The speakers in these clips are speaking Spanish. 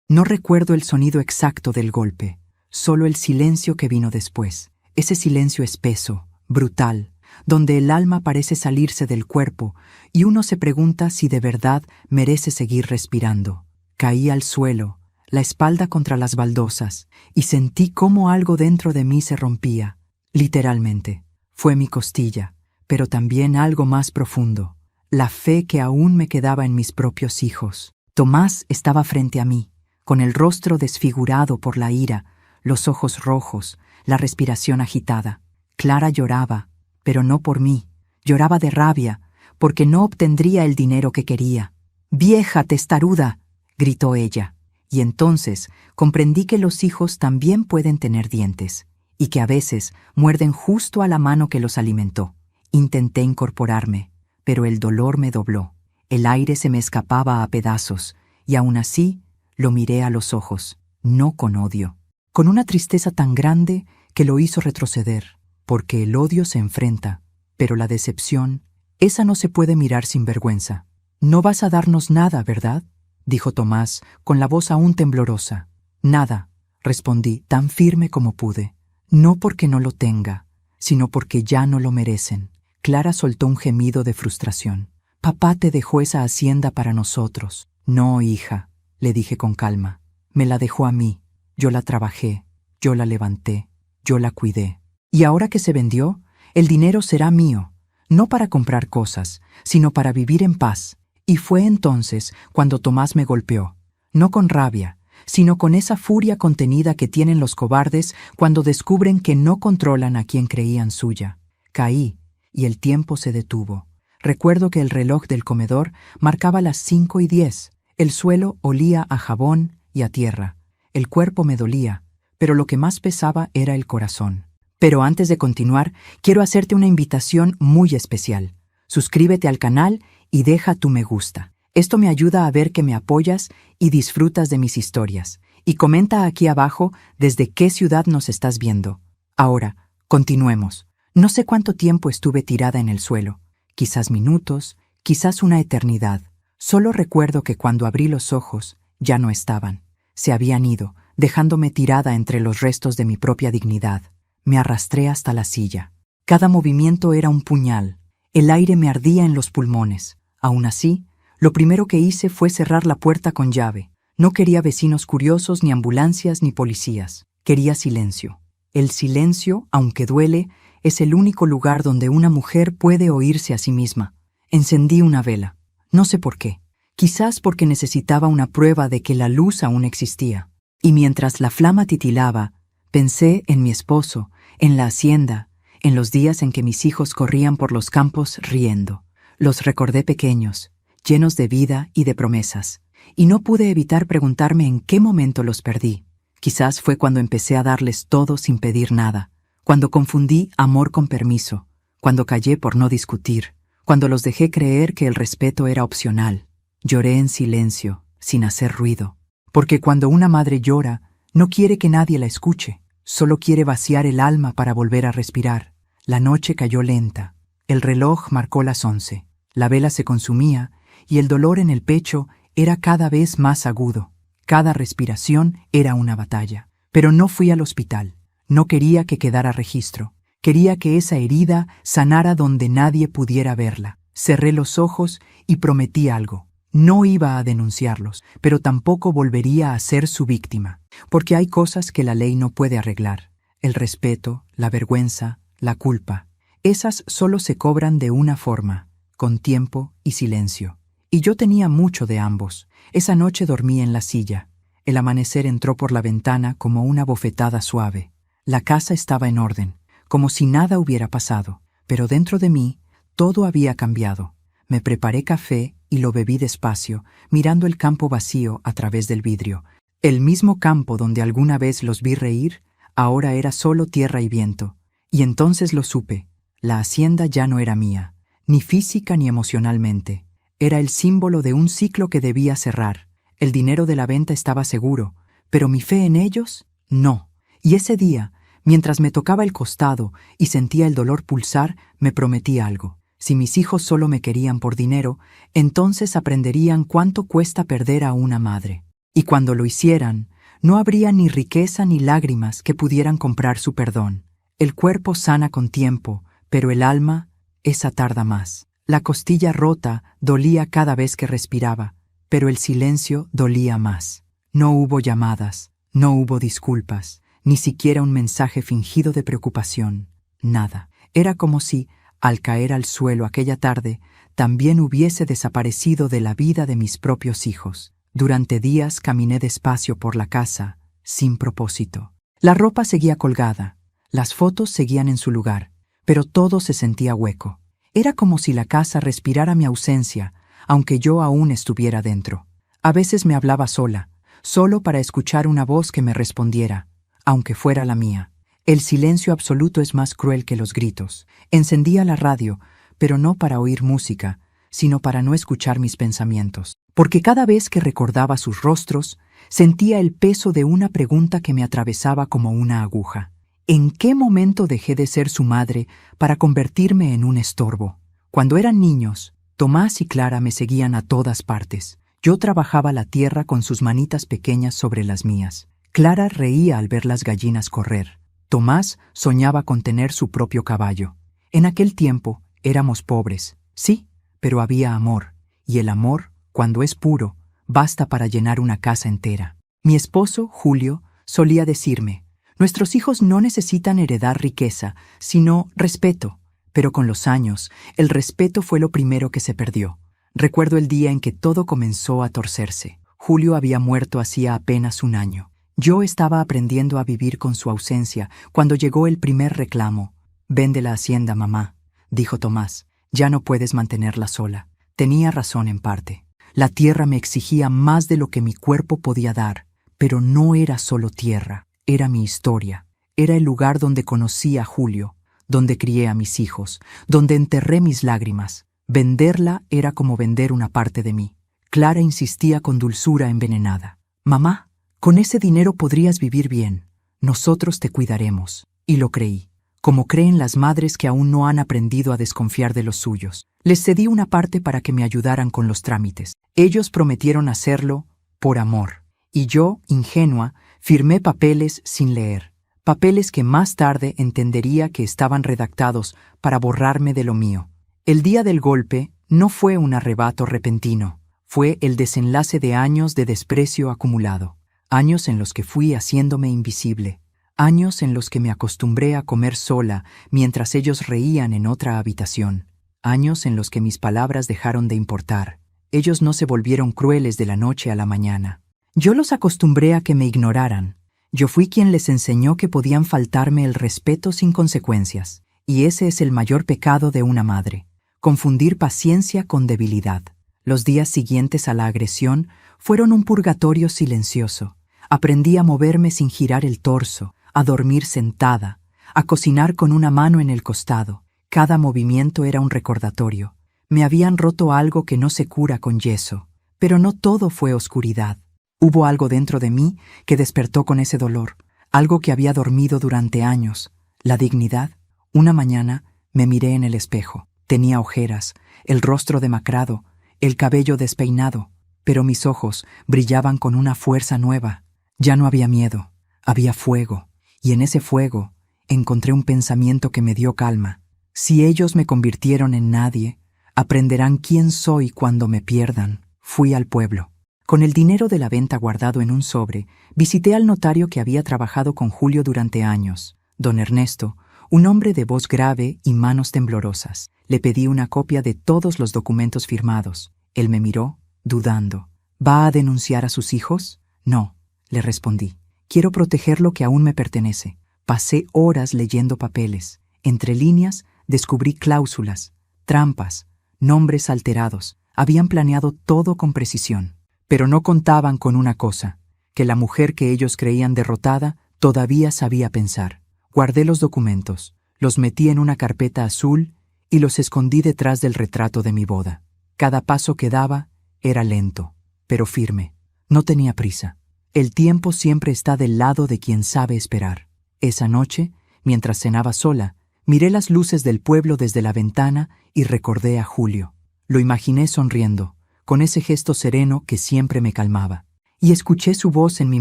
No recuerdo el sonido exacto del golpe, solo el silencio que vino después. Ese silencio espeso, brutal, donde el alma parece salirse del cuerpo y uno se pregunta si de verdad merece seguir respirando. Caí al suelo, la espalda contra las baldosas, y sentí cómo algo dentro de mí se rompía. Literalmente, fue mi costilla, pero también algo más profundo, la fe que aún me quedaba en mis propios hijos. Tomás estaba frente a mí, con el rostro desfigurado por la ira, los ojos rojos, la respiración agitada. Clara lloraba, pero no por mí. Lloraba de rabia, porque no obtendría el dinero que quería. «¡Vieja testaruda!», gritó ella. Y entonces comprendí que los hijos también pueden tener dientes, y que a veces muerden justo a la mano que los alimentó. Intenté incorporarme, pero el dolor me dobló. El aire se me escapaba a pedazos, y aún así lo miré a los ojos, no con odio, con una tristeza tan grande que lo hizo retroceder, porque el odio se enfrenta, pero la decepción, esa no se puede mirar sin vergüenza. «No vas a darnos nada, ¿verdad?», dijo Tomás, con la voz aún temblorosa. «Nada», respondí, tan firme como pude. «No porque no lo tenga, sino porque ya no lo merecen». Clara soltó un gemido de frustración. «Papá te dejó esa hacienda para nosotros». «No, hija», le dije con calma. «Me la dejó a mí. Yo la trabajé, yo la levanté, yo la cuidé. Y ahora que se vendió, el dinero será mío, no para comprar cosas, sino para vivir en paz». Y fue entonces cuando Tomás me golpeó, no con rabia, sino con esa furia contenida que tienen los cobardes cuando descubren que no controlan a quien creían suya. Caí, y el tiempo se detuvo. Recuerdo que el reloj del comedor marcaba las 5:10. El suelo olía a jabón y a tierra. El cuerpo me dolía, pero lo que más pesaba era el corazón. Pero antes de continuar, quiero hacerte una invitación muy especial. Suscríbete al canal y deja tu me gusta. Esto me ayuda a ver que me apoyas y disfrutas de mis historias. Y comenta aquí abajo desde qué ciudad nos estás viendo. Ahora, continuemos. No sé cuánto tiempo estuve tirada en el suelo. Quizás minutos, quizás una eternidad. Solo recuerdo que cuando abrí los ojos, ya no estaban. Se habían ido, dejándome tirada entre los restos de mi propia dignidad. Me arrastré hasta la silla. Cada movimiento era un puñal. El aire me ardía en los pulmones. Aún así, lo primero que hice fue cerrar la puerta con llave. No quería vecinos curiosos, ni ambulancias, ni policías. Quería silencio. El silencio, aunque duele, es el único lugar donde una mujer puede oírse a sí misma. Encendí una vela. No sé por qué. Quizás porque necesitaba una prueba de que la luz aún existía. Y mientras la flama titilaba, pensé en mi esposo, en la hacienda, en los días en que mis hijos corrían por los campos riendo. Los recordé pequeños, llenos de vida y de promesas, y no pude evitar preguntarme en qué momento los perdí. Quizás fue cuando empecé a darles todo sin pedir nada, cuando confundí amor con permiso, cuando callé por no discutir, cuando los dejé creer que el respeto era opcional. Lloré en silencio, sin hacer ruido, porque cuando una madre llora, no quiere que nadie la escuche, solo quiere vaciar el alma para volver a respirar. La noche cayó lenta. El reloj marcó las 11. La vela se consumía y el dolor en el pecho era cada vez más agudo. Cada respiración era una batalla. Pero no fui al hospital. No quería que quedara registro. Quería que esa herida sanara donde nadie pudiera verla. Cerré los ojos y prometí algo. No iba a denunciarlos, pero tampoco volvería a ser su víctima. Porque hay cosas que la ley no puede arreglar. El respeto, la vergüenza, la culpa. Esas solo se cobran de una forma, con tiempo y silencio. Y yo tenía mucho de ambos. Esa noche dormí en la silla. El amanecer entró por la ventana como una bofetada suave. La casa estaba en orden, como si nada hubiera pasado. Pero dentro de mí, todo había cambiado. Me preparé café y lo bebí despacio, mirando el campo vacío a través del vidrio. El mismo campo donde alguna vez los vi reír, ahora era solo tierra y viento. Y entonces lo supe. La hacienda ya no era mía, ni física ni emocionalmente. Era el símbolo de un ciclo que debía cerrar. El dinero de la venta estaba seguro, pero mi fe en ellos, no. Y ese día, mientras me tocaba el costado y sentía el dolor pulsar, me prometí algo. Si mis hijos solo me querían por dinero, entonces aprenderían cuánto cuesta perder a una madre. Y cuando lo hicieran, no habría ni riqueza ni lágrimas que pudieran comprar su perdón. El cuerpo sana con tiempo, pero el alma, esa tarda más. La costilla rota dolía cada vez que respiraba, pero el silencio dolía más. No hubo llamadas, no hubo disculpas, ni siquiera un mensaje fingido de preocupación. Nada. Era como si, al caer al suelo aquella tarde, también hubiese desaparecido de la vida de mis propios hijos. Durante días caminé despacio por la casa, sin propósito. La ropa seguía colgada, las fotos seguían en su lugar, pero todo se sentía hueco. Era como si la casa respirara mi ausencia, aunque yo aún estuviera dentro. A veces me hablaba sola, solo para escuchar una voz que me respondiera, aunque fuera la mía. El silencio absoluto es más cruel que los gritos. Encendía la radio, pero no para oír música, sino para no escuchar mis pensamientos. Porque cada vez que recordaba sus rostros, sentía el peso de una pregunta que me atravesaba como una aguja. ¿En qué momento dejé de ser su madre para convertirme en un estorbo? Cuando eran niños, Tomás y Clara me seguían a todas partes. Yo trabajaba la tierra con sus manitas pequeñas sobre las mías. Clara reía al ver las gallinas correr. Tomás soñaba con tener su propio caballo. En aquel tiempo éramos pobres, sí, pero había amor, y el amor, cuando es puro, basta para llenar una casa entera. Mi esposo, Julio, solía decirme, nuestros hijos no necesitan heredar riqueza, sino respeto. Pero con los años, el respeto fue lo primero que se perdió. Recuerdo el día en que todo comenzó a torcerse. Julio había muerto hacía apenas un año. Yo estaba aprendiendo a vivir con su ausencia cuando llegó el primer reclamo. «Vende la hacienda, mamá», dijo Tomás. «Ya no puedes mantenerla sola». Tenía razón en parte. La tierra me exigía más de lo que mi cuerpo podía dar, pero no era solo tierra, era mi historia. Era el lugar donde conocí a Julio, donde crié a mis hijos, donde enterré mis lágrimas. Venderla era como vender una parte de mí. Clara insistía con dulzura envenenada. «Mamá, con ese dinero podrías vivir bien. Nosotros te cuidaremos». Y lo creí, como creen las madres que aún no han aprendido a desconfiar de los suyos. Les cedí una parte para que me ayudaran con los trámites. Ellos prometieron hacerlo por amor. Y yo, ingenua, firmé papeles sin leer. Papeles que más tarde entendería que estaban redactados para borrarme de lo mío. El día del golpe no fue un arrebato repentino. Fue el desenlace de años de desprecio acumulado. Años en los que fui haciéndome invisible. Años en los que me acostumbré a comer sola mientras ellos reían en otra habitación. Años en los que mis palabras dejaron de importar. Ellos no se volvieron crueles de la noche a la mañana. Yo los acostumbré a que me ignoraran. Yo fui quien les enseñó que podían faltarme el respeto sin consecuencias. Y ese es el mayor pecado de una madre. Confundir paciencia con debilidad. Los días siguientes a la agresión fueron un purgatorio silencioso. Aprendí a moverme sin girar el torso, a dormir sentada, a cocinar con una mano en el costado. Cada movimiento era un recordatorio. Me habían roto algo que no se cura con yeso. Pero no todo fue oscuridad. Hubo algo dentro de mí que despertó con ese dolor, algo que había dormido durante años. La dignidad. Una mañana me miré en el espejo. Tenía ojeras, el rostro demacrado, el cabello despeinado, pero mis ojos brillaban con una fuerza nueva. Ya no había miedo, había fuego, y en ese fuego encontré un pensamiento que me dio calma. Si ellos me convirtieron en nadie, aprenderán quién soy cuando me pierdan. Fui al pueblo. Con el dinero de la venta guardado en un sobre, visité al notario que había trabajado con Julio durante años, don Ernesto, un hombre de voz grave y manos temblorosas. Le pedí una copia de todos los documentos firmados. Él me miró, dudando. ¿Va a denunciar a sus hijos? No, le respondí. Quiero proteger lo que aún me pertenece. Pasé horas leyendo papeles. Entre líneas, descubrí cláusulas, trampas, nombres alterados. Habían planeado todo con precisión. Pero no contaban con una cosa, que la mujer que ellos creían derrotada todavía sabía pensar. Guardé los documentos, los metí en una carpeta azul y los escondí detrás del retrato de mi boda. Cada paso que daba era lento, pero firme. No tenía prisa. El tiempo siempre está del lado de quien sabe esperar. Esa noche, mientras cenaba sola, miré las luces del pueblo desde la ventana y recordé a Julio. Lo imaginé sonriendo, con ese gesto sereno que siempre me calmaba. y escuché su voz en mi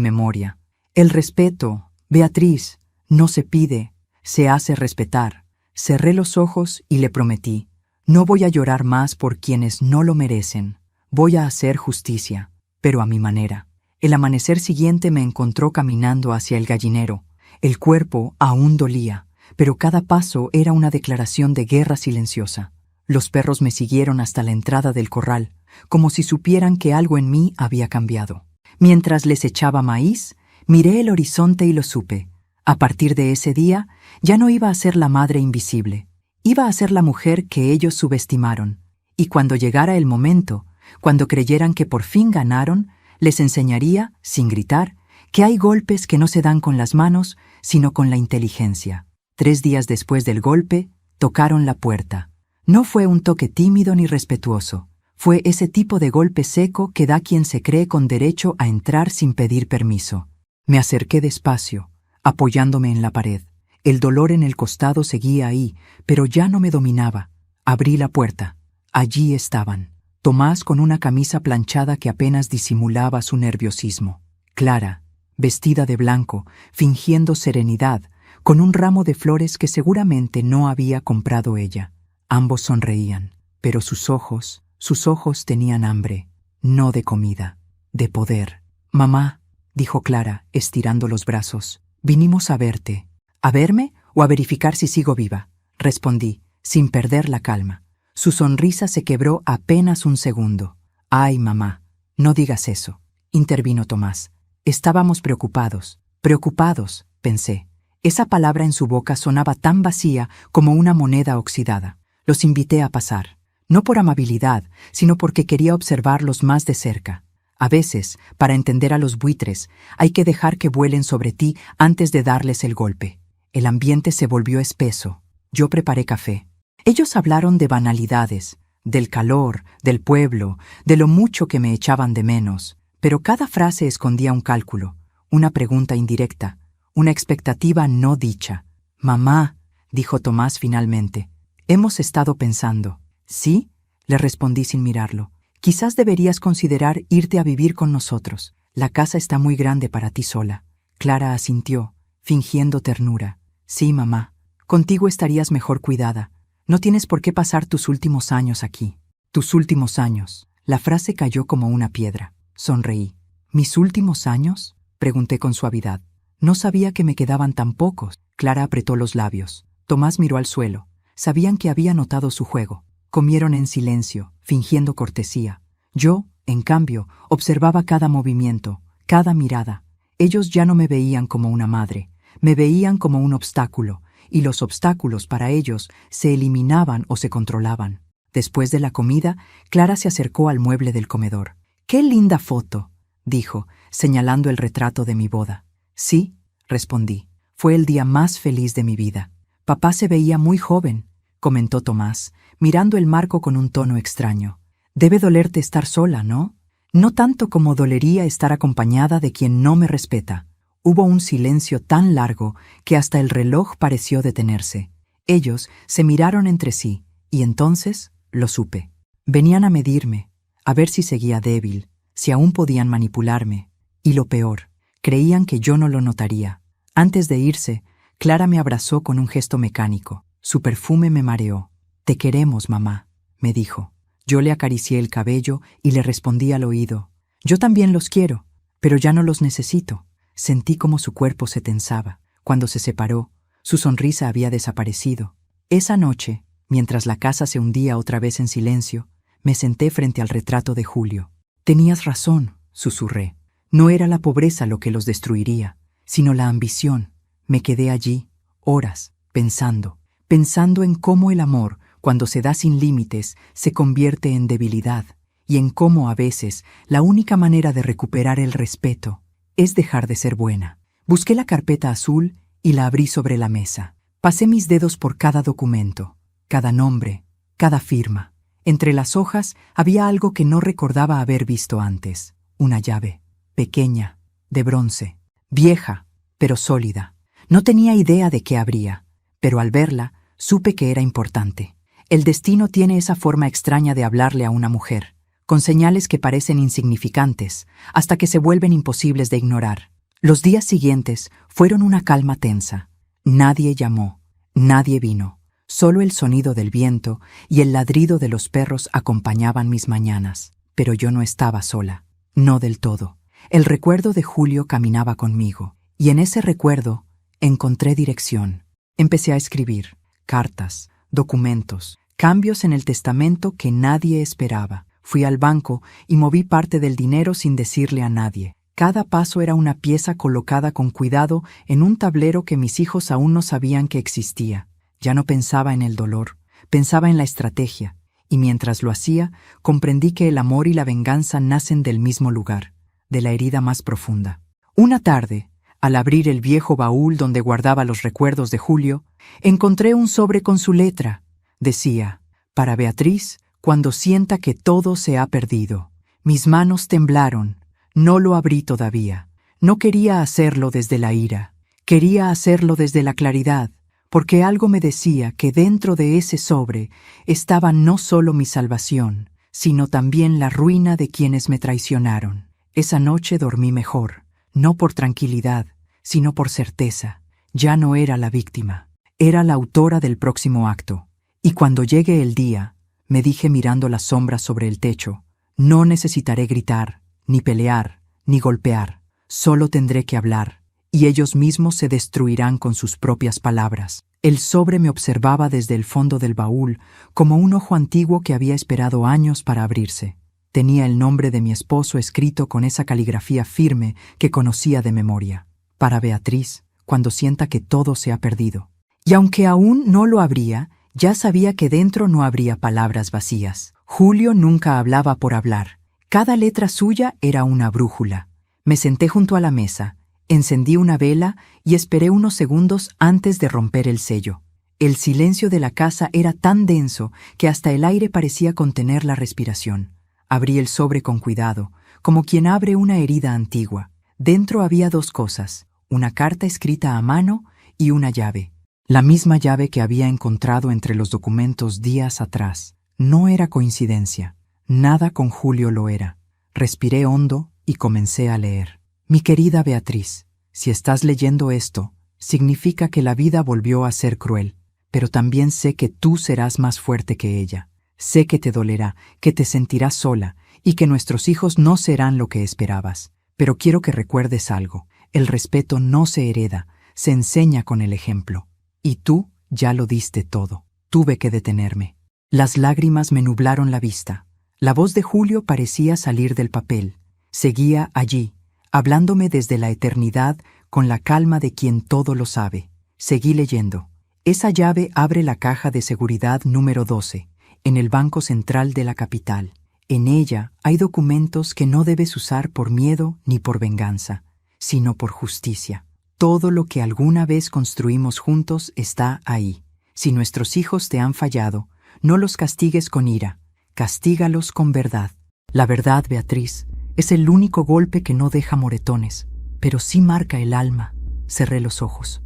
memoria. El respeto, Beatriz, no se pide, se hace respetar. Cerré los ojos y le prometí: no voy a llorar más por quienes no lo merecen. Voy a hacer justicia, pero a mi manera. El amanecer siguiente me encontró caminando hacia el gallinero. El cuerpo aún dolía, pero cada paso era una declaración de guerra silenciosa. Los perros me siguieron hasta la entrada del corral, como si supieran que algo en mí había cambiado. Mientras les echaba maíz, miré el horizonte y lo supe. A partir de ese día, ya no iba a ser la madre invisible. Iba a ser la mujer que ellos subestimaron. Y cuando llegara el momento, cuando creyeran que por fin ganaron, les enseñaría, sin gritar, que hay golpes que no se dan con las manos, sino con la inteligencia. 3 días después del golpe, tocaron la puerta. No fue un toque tímido ni respetuoso. Fue ese tipo de golpe seco que da quien se cree con derecho a entrar sin pedir permiso. Me acerqué despacio, apoyándome en la pared. El dolor en el costado seguía ahí, pero ya no me dominaba. Abrí la puerta. Allí estaban. Tomás con una camisa planchada que apenas disimulaba su nerviosismo. Clara, vestida de blanco, fingiendo serenidad, con un ramo de flores que seguramente no había comprado ella. Ambos sonreían, pero sus ojos tenían hambre, no de comida, de poder. «Mamá», dijo Clara, estirando los brazos, «vinimos a verte». «¿A verme o a verificar si sigo viva?», respondí, sin perder la calma. Su sonrisa se quebró apenas un segundo. «Ay, mamá, no digas eso», intervino Tomás. «Estábamos preocupados». «Preocupados», pensé. Esa palabra en su boca sonaba tan vacía como una moneda oxidada. Los invité a pasar, no por amabilidad, sino porque quería observarlos más de cerca. A veces, para entender a los buitres, hay que dejar que vuelen sobre ti antes de darles el golpe. El ambiente se volvió espeso. Yo preparé café. Ellos hablaron de banalidades, del calor, del pueblo, de lo mucho que me echaban de menos, pero cada frase escondía un cálculo, una pregunta indirecta, una expectativa no dicha. «Mamá», dijo Tomás finalmente, «hemos estado pensando». «¿Sí?», le respondí sin mirarlo. «Quizás deberías considerar irte a vivir con nosotros. La casa está muy grande para ti sola». Clara asintió, fingiendo ternura. «Sí, mamá, contigo estarías mejor cuidada. No tienes por qué pasar tus últimos años aquí». «Tus últimos años». La frase cayó como una piedra. Sonreí. «¿Mis últimos años?», pregunté con suavidad. No sabía que me quedaban tan pocos. Clara apretó los labios. Tomás miró al suelo. Sabían que había notado su juego. Comieron en silencio, fingiendo cortesía. Yo, en cambio, observaba cada movimiento, cada mirada. Ellos ya no me veían como una madre, me veían como un obstáculo, y los obstáculos para ellos se eliminaban o se controlaban. Después de la comida, Clara se acercó al mueble del comedor. «¡Qué linda foto!», dijo, señalando el retrato de mi boda. «Sí», respondí, «fue el día más feliz de mi vida». «Papá se veía muy joven», comentó Tomás, mirando el marco con un tono extraño. «Debe dolerte estar sola, ¿no?». «No tanto como dolería estar acompañada de quien no me respeta». Hubo un silencio tan largo que hasta el reloj pareció detenerse. Ellos se miraron entre sí, y entonces lo supe. Venían a medirme, a ver si seguía débil, si aún podían manipularme. Y lo peor, creían que yo no lo notaría. Antes de irse, Clara me abrazó con un gesto mecánico. Su perfume me mareó. «Te queremos, mamá», me dijo. Yo le acaricié el cabello y le respondí al oído: «Yo también los quiero, pero ya no los necesito». Sentí como su cuerpo se tensaba. Cuando se separó, su sonrisa había desaparecido. Esa noche, mientras la casa se hundía otra vez en silencio, me senté frente al retrato de Julio. «Tenías razón», susurré. «No era la pobreza lo que los destruiría, sino la ambición». Me quedé allí, horas, pensando en cómo el amor, cuando se da sin límites, se convierte en debilidad, y en cómo a veces la única manera de recuperar el respeto es dejar de ser buena. Busqué la carpeta azul y la abrí sobre la mesa. Pasé mis dedos por cada documento, cada nombre, cada firma. Entre las hojas había algo que no recordaba haber visto antes. Una llave, pequeña, de bronce, vieja, pero sólida. No tenía idea de qué abría, pero al verla, supe que era importante. El destino tiene esa forma extraña de hablarle a una mujer, con señales que parecen insignificantes, hasta que se vuelven imposibles de ignorar. Los días siguientes fueron una calma tensa. Nadie llamó, nadie vino. Solo el sonido del viento y el ladrido de los perros acompañaban mis mañanas. Pero yo no estaba sola, no del todo. El recuerdo de Julio caminaba conmigo, y en ese recuerdo encontré dirección. Empecé a escribir cartas, documentos, cambios en el testamento que nadie esperaba. Fui al banco y moví parte del dinero sin decirle a nadie. Cada paso era una pieza colocada con cuidado en un tablero que mis hijos aún no sabían que existía. Ya no pensaba en el dolor, pensaba en la estrategia, y mientras lo hacía, comprendí que el amor y la venganza nacen del mismo lugar, de la herida más profunda. Una tarde, al abrir el viejo baúl donde guardaba los recuerdos de Julio, encontré un sobre con su letra. Decía: «Para Beatriz, cuando sienta que todo se ha perdido». Mis manos temblaron. No lo abrí todavía. No quería hacerlo desde la ira. Quería hacerlo desde la claridad, porque algo me decía que dentro de ese sobre estaba no solo mi salvación, sino también la ruina de quienes me traicionaron. Esa noche dormí mejor, no por tranquilidad, sino por certeza. Ya no era la víctima, era la autora del próximo acto. Y cuando llegue el día, me dije mirando las sombras sobre el techo, no necesitaré gritar, ni pelear, ni golpear. Solo tendré que hablar, y ellos mismos se destruirán con sus propias palabras. El sobre me observaba desde el fondo del baúl, como un ojo antiguo que había esperado años para abrirse. Tenía el nombre de mi esposo escrito con esa caligrafía firme que conocía de memoria. Para Beatriz, cuando sienta que todo se ha perdido. Y aunque aún no lo abría, ya sabía que dentro no habría palabras vacías. Julio nunca hablaba por hablar. Cada letra suya era una brújula. Me senté junto a la mesa, encendí una vela y esperé unos segundos antes de romper el sello. El silencio de la casa era tan denso que hasta el aire parecía contener la respiración. Abrí el sobre con cuidado, como quien abre una herida antigua. Dentro había dos cosas, una carta escrita a mano y una llave. La misma llave que había encontrado entre los documentos días atrás. No era coincidencia. Nada con Julio lo era. Respiré hondo y comencé a leer. Mi querida Beatriz, si estás leyendo esto, significa que la vida volvió a ser cruel, pero también sé que tú serás más fuerte que ella. Sé que te dolerá, que te sentirás sola y que nuestros hijos no serán lo que esperabas. Pero quiero que recuerdes algo. El respeto no se hereda, se enseña con el ejemplo. Y tú ya lo diste todo. Tuve que detenerme. Las lágrimas me nublaron la vista. La voz de Julio parecía salir del papel. Seguía allí, hablándome desde la eternidad con la calma de quien todo lo sabe. Seguí leyendo. Esa llave abre la caja de seguridad número 12, en el Banco Central de la capital. En ella hay documentos que no debes usar por miedo ni por venganza, sino por justicia. Todo lo que alguna vez construimos juntos está ahí. Si nuestros hijos te han fallado, no los castigues con ira, castígalos con verdad. La verdad, Beatriz, es el único golpe que no deja moretones, pero sí marca el alma. Cerré los ojos.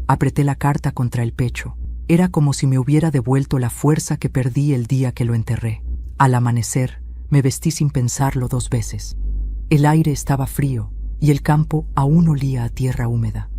Apreté la carta contra el pecho. Era como si me hubiera devuelto la fuerza que perdí el día que lo enterré. Al amanecer, me vestí sin pensarlo 2 veces. El aire estaba frío y el campo aún olía a tierra húmeda.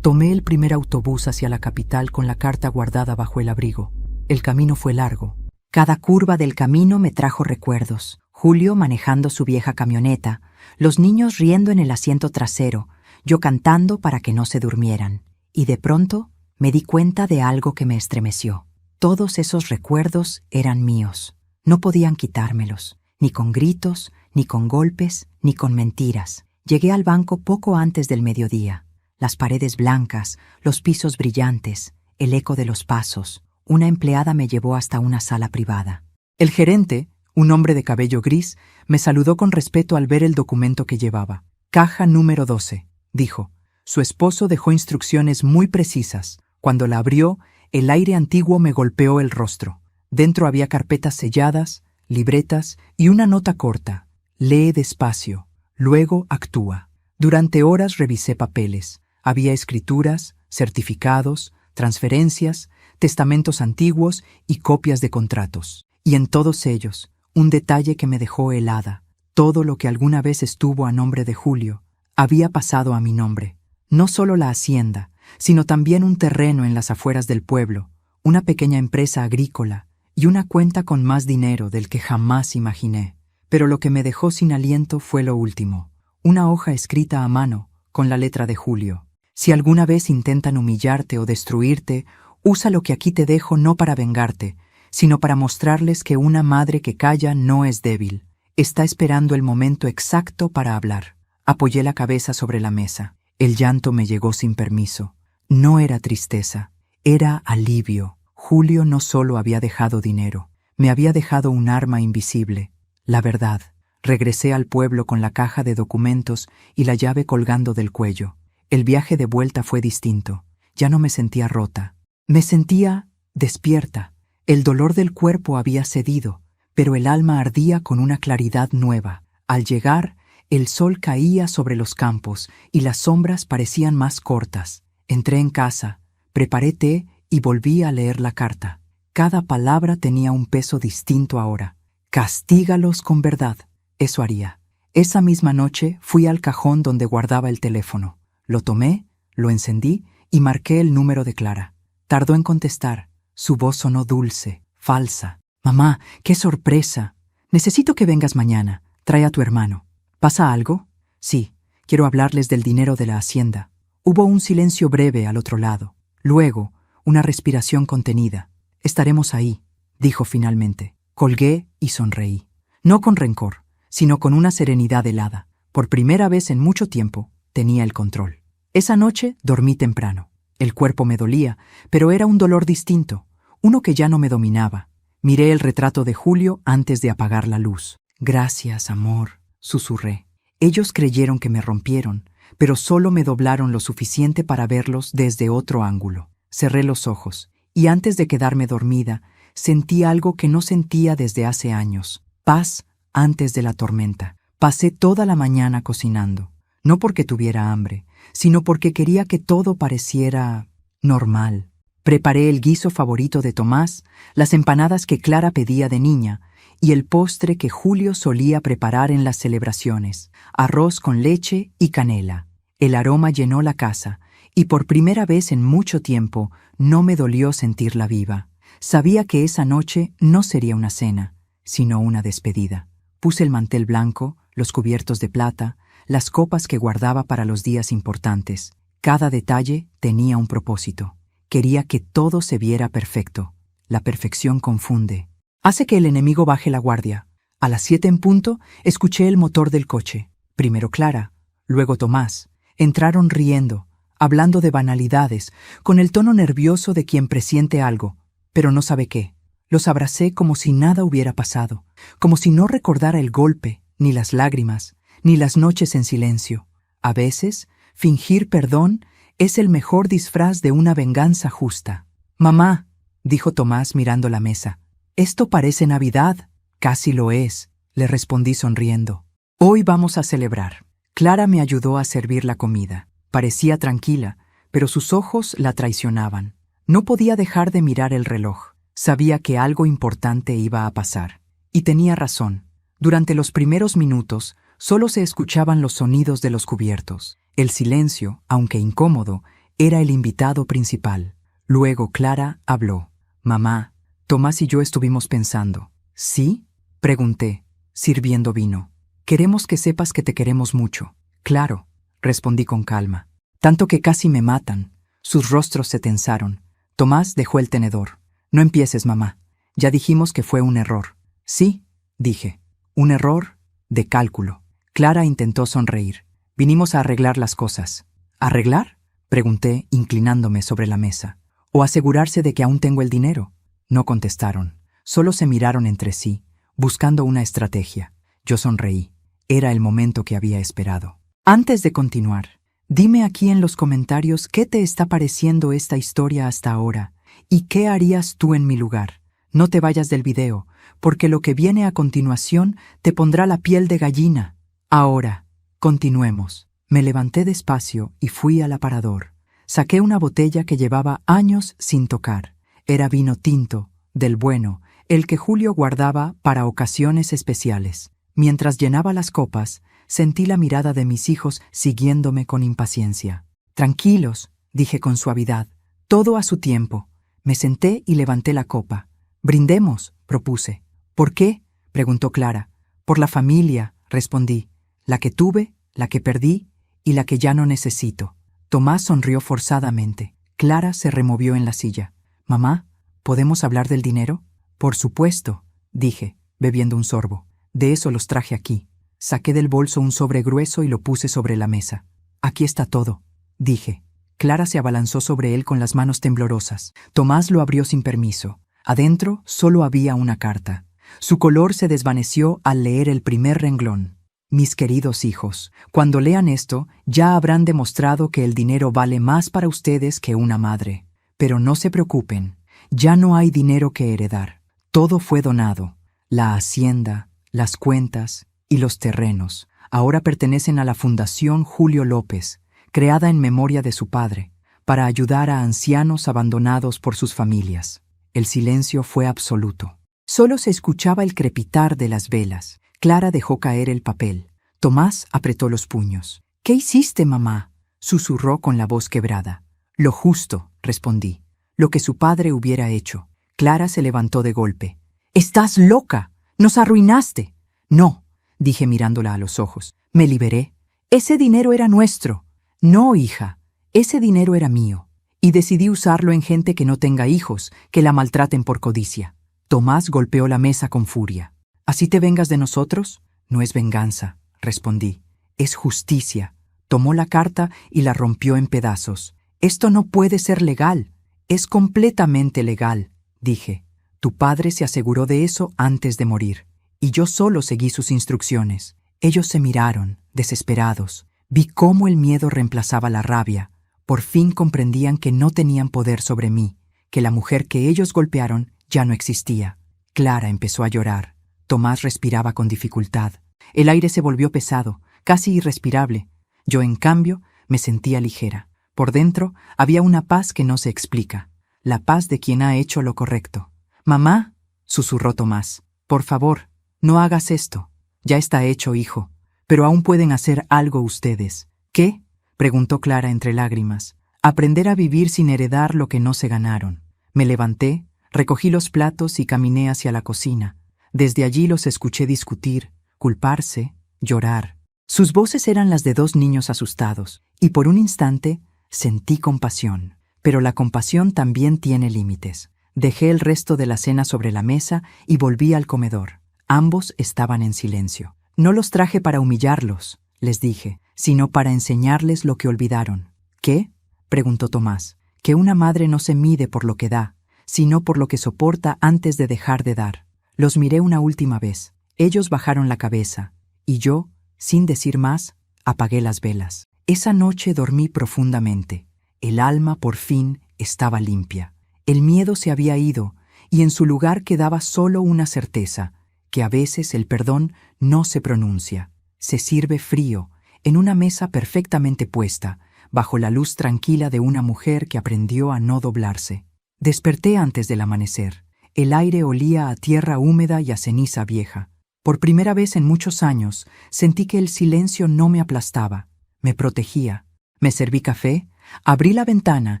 Tomé el primer autobús hacia la capital con la carta guardada bajo el abrigo. El camino fue largo. Cada curva del camino me trajo recuerdos. Julio manejando su vieja camioneta, los niños riendo en el asiento trasero, yo cantando para que no se durmieran. Y de pronto me di cuenta de algo que me estremeció. Todos esos recuerdos eran míos. No podían quitármelos, ni con gritos, ni con golpes, ni con mentiras. Llegué al banco poco antes del mediodía. Las paredes blancas, los pisos brillantes, el eco de los pasos. Una empleada me llevó hasta una sala privada. El gerente, un hombre de cabello gris, me saludó con respeto al ver el documento que llevaba. Caja número 12, dijo. Su esposo dejó instrucciones muy precisas. Cuando la abrió, el aire antiguo me golpeó el rostro. Dentro había carpetas selladas, libretas y una nota corta. Lee despacio, luego actúa. Durante horas revisé papeles. Había escrituras, certificados, transferencias, testamentos antiguos y copias de contratos. Y en todos ellos, un detalle que me dejó helada. Todo lo que alguna vez estuvo a nombre de Julio había pasado a mi nombre. No solo la hacienda, sino también un terreno en las afueras del pueblo, una pequeña empresa agrícola y una cuenta con más dinero del que jamás imaginé. Pero lo que me dejó sin aliento fue lo último, una hoja escrita a mano con la letra de Julio. Si alguna vez intentan humillarte o destruirte, usa lo que aquí te dejo no para vengarte, sino para mostrarles que una madre que calla no es débil. Está esperando el momento exacto para hablar. Apoyé la cabeza sobre la mesa. El llanto me llegó sin permiso. No era tristeza, era alivio. Julio no solo había dejado dinero, me había dejado un arma invisible, la verdad. Regresé al pueblo con la caja de documentos y la llave colgando del cuello. El viaje de vuelta fue distinto. Ya no me sentía rota. Me sentía despierta. El dolor del cuerpo había cedido, pero el alma ardía con una claridad nueva. Al llegar, el sol caía sobre los campos y las sombras parecían más cortas. Entré en casa, preparé té y volví a leer la carta. Cada palabra tenía un peso distinto ahora. Castígalos con verdad. Eso haría. Esa misma noche fui al cajón donde guardaba el teléfono. Lo tomé, lo encendí y marqué el número de Clara. Tardó en contestar. Su voz sonó dulce, falsa. «Mamá, qué sorpresa. Necesito que vengas mañana. Trae a tu hermano». «¿Pasa algo?» «Sí, quiero hablarles del dinero de la hacienda». Hubo un silencio breve al otro lado. Luego, una respiración contenida. «Estaremos ahí», dijo finalmente. Colgué y sonreí. No con rencor, sino con una serenidad helada. Por primera vez en mucho tiempo, tenía el control. Esa noche dormí temprano. El cuerpo me dolía, pero era un dolor distinto, uno que ya no me dominaba. Miré el retrato de Julio antes de apagar la luz. «Gracias, amor», susurré. Ellos creyeron que me rompieron, pero solo me doblaron lo suficiente para verlos desde otro ángulo. Cerré los ojos, y antes de quedarme dormida, sentí algo que no sentía desde hace años. Paz antes de la tormenta. Pasé toda la mañana cocinando, no porque tuviera hambre, sino porque quería que todo pareciera normal. Preparé el guiso favorito de Tomás, las empanadas que Clara pedía de niña y el postre que Julio solía preparar en las celebraciones, arroz con leche y canela. El aroma llenó la casa y por primera vez en mucho tiempo no me dolió sentirla viva. Sabía que esa noche no sería una cena, sino una despedida. Puse el mantel blanco, los cubiertos de plata, las copas que guardaba para los días importantes. Cada detalle tenía un propósito. Quería que todo se viera perfecto. La perfección confunde. Hace que el enemigo baje la guardia. A las 7 en punto, escuché el motor del coche. Primero Clara, luego Tomás. Entraron riendo, hablando de banalidades, con el tono nervioso de quien presiente algo, pero no sabe qué. Los abracé como si nada hubiera pasado, como si no recordara el golpe, ni las lágrimas, ni las noches en silencio. A veces, fingir perdón es el mejor disfraz de una venganza justa. «Mamá», dijo Tomás mirando la mesa, «esto parece Navidad». «Casi lo es», le respondí sonriendo. «Hoy vamos a celebrar». Clara me ayudó a servir la comida. Parecía tranquila, pero sus ojos la traicionaban. No podía dejar de mirar el reloj. Sabía que algo importante iba a pasar. Y tenía razón. Durante los primeros minutos, solo se escuchaban los sonidos de los cubiertos. El silencio, aunque incómodo, era el invitado principal. Luego Clara habló. «Mamá, Tomás y yo estuvimos pensando». «¿Sí?», pregunté, sirviendo vino. «Queremos que sepas que te queremos mucho». «Claro», respondí con calma. Tanto que casi me matan. Sus rostros se tensaron. Tomás dejó el tenedor. «No empieces, mamá. Ya dijimos que fue un error». «Sí», dije. «Un error de cálculo». Clara intentó sonreír. «Vinimos a arreglar las cosas». «¿Arreglar?», pregunté, inclinándome sobre la mesa. «¿O asegurarse de que aún tengo el dinero?». No contestaron. Solo se miraron entre sí, buscando una estrategia. Yo sonreí. Era el momento que había esperado. Antes de continuar, dime aquí en los comentarios qué te está pareciendo esta historia hasta ahora y qué harías tú en mi lugar. No te vayas del video, porque lo que viene a continuación te pondrá la piel de gallina. Ahora, continuemos. Me levanté despacio y fui al aparador. Saqué una botella que llevaba años sin tocar. Era vino tinto, del bueno, el que Julio guardaba para ocasiones especiales. Mientras llenaba las copas, sentí la mirada de mis hijos siguiéndome con impaciencia. Tranquilos, dije con suavidad, todo a su tiempo. Me senté y levanté la copa. Brindemos, propuse. ¿Por qué?, preguntó Clara. Por la familia, respondí. La que tuve, la que perdí y la que ya no necesito. Tomás sonrió forzadamente. Clara se removió en la silla. Mamá, ¿podemos hablar del dinero? Por supuesto, dije, bebiendo un sorbo. De eso los traje aquí. Saqué del bolso un sobre grueso y lo puse sobre la mesa. Aquí está todo, dije. Clara se abalanzó sobre él con las manos temblorosas. Tomás lo abrió sin permiso. Adentro solo había una carta. Su color se desvaneció al leer el primer renglón. Mis queridos hijos, cuando lean esto, ya habrán demostrado que el dinero vale más para ustedes que una madre. Pero no se preocupen, ya no hay dinero que heredar. Todo fue donado. La hacienda, las cuentas y los terrenos ahora pertenecen a la Fundación Julio López, creada en memoria de su padre, para ayudar a ancianos abandonados por sus familias. El silencio fue absoluto. Solo se escuchaba el crepitar de las velas. Clara dejó caer el papel. Tomás apretó los puños. «¿Qué hiciste, mamá?», susurró con la voz quebrada. «Lo justo», respondí. «Lo que su padre hubiera hecho». Clara se levantó de golpe. «¡Estás loca! ¡Nos arruinaste!». «No», dije mirándola a los ojos. «Me liberé. Ese dinero era nuestro». «No, hija. Ese dinero era mío. Y decidí usarlo en gente que no tenga hijos, que la maltraten por codicia». Tomás golpeó la mesa con furia. «¿Así te vengas de nosotros?». «No es venganza», respondí. «Es justicia». Tomó la carta y la rompió en pedazos. «Esto no puede ser legal». «Es completamente legal», dije. «Tu padre se aseguró de eso antes de morir. Y yo solo seguí sus instrucciones». Ellos se miraron, desesperados. Vi cómo el miedo reemplazaba la rabia. Por fin comprendían que no tenían poder sobre mí, que la mujer que ellos golpearon ya no existía. Clara empezó a llorar. Tomás respiraba con dificultad. El aire se volvió pesado, casi irrespirable. Yo, en cambio, me sentía ligera. Por dentro había una paz que no se explica, la paz de quien ha hecho lo correcto. «Mamá», susurró Tomás, «por favor, no hagas esto. Ya está hecho, hijo. Pero aún pueden hacer algo ustedes». «¿Qué?», preguntó Clara entre lágrimas. «Aprender a vivir sin heredar lo que no se ganaron». Me levanté, recogí los platos y caminé hacia la cocina. Desde allí los escuché discutir, culparse, llorar. Sus voces eran las de dos niños asustados, y por un instante sentí compasión. Pero la compasión también tiene límites. Dejé el resto de la cena sobre la mesa y volví al comedor. Ambos estaban en silencio. «No los traje para humillarlos», les dije, «sino para enseñarles lo que olvidaron». «¿Qué?», preguntó Tomás. «Que una madre no se mide por lo que da, sino por lo que soporta antes de dejar de dar». Los miré una última vez. Ellos bajaron la cabeza, y yo, sin decir más, apagué las velas. Esa noche dormí profundamente. El alma, por fin, estaba limpia. El miedo se había ido, y en su lugar quedaba solo una certeza, que a veces el perdón no se pronuncia. Se sirve frío, en una mesa perfectamente puesta, bajo la luz tranquila de una mujer que aprendió a no doblarse. Desperté antes del amanecer. El aire olía a tierra húmeda y a ceniza vieja. Por primera vez en muchos años, sentí que el silencio no me aplastaba, me protegía. Me serví café, abrí la ventana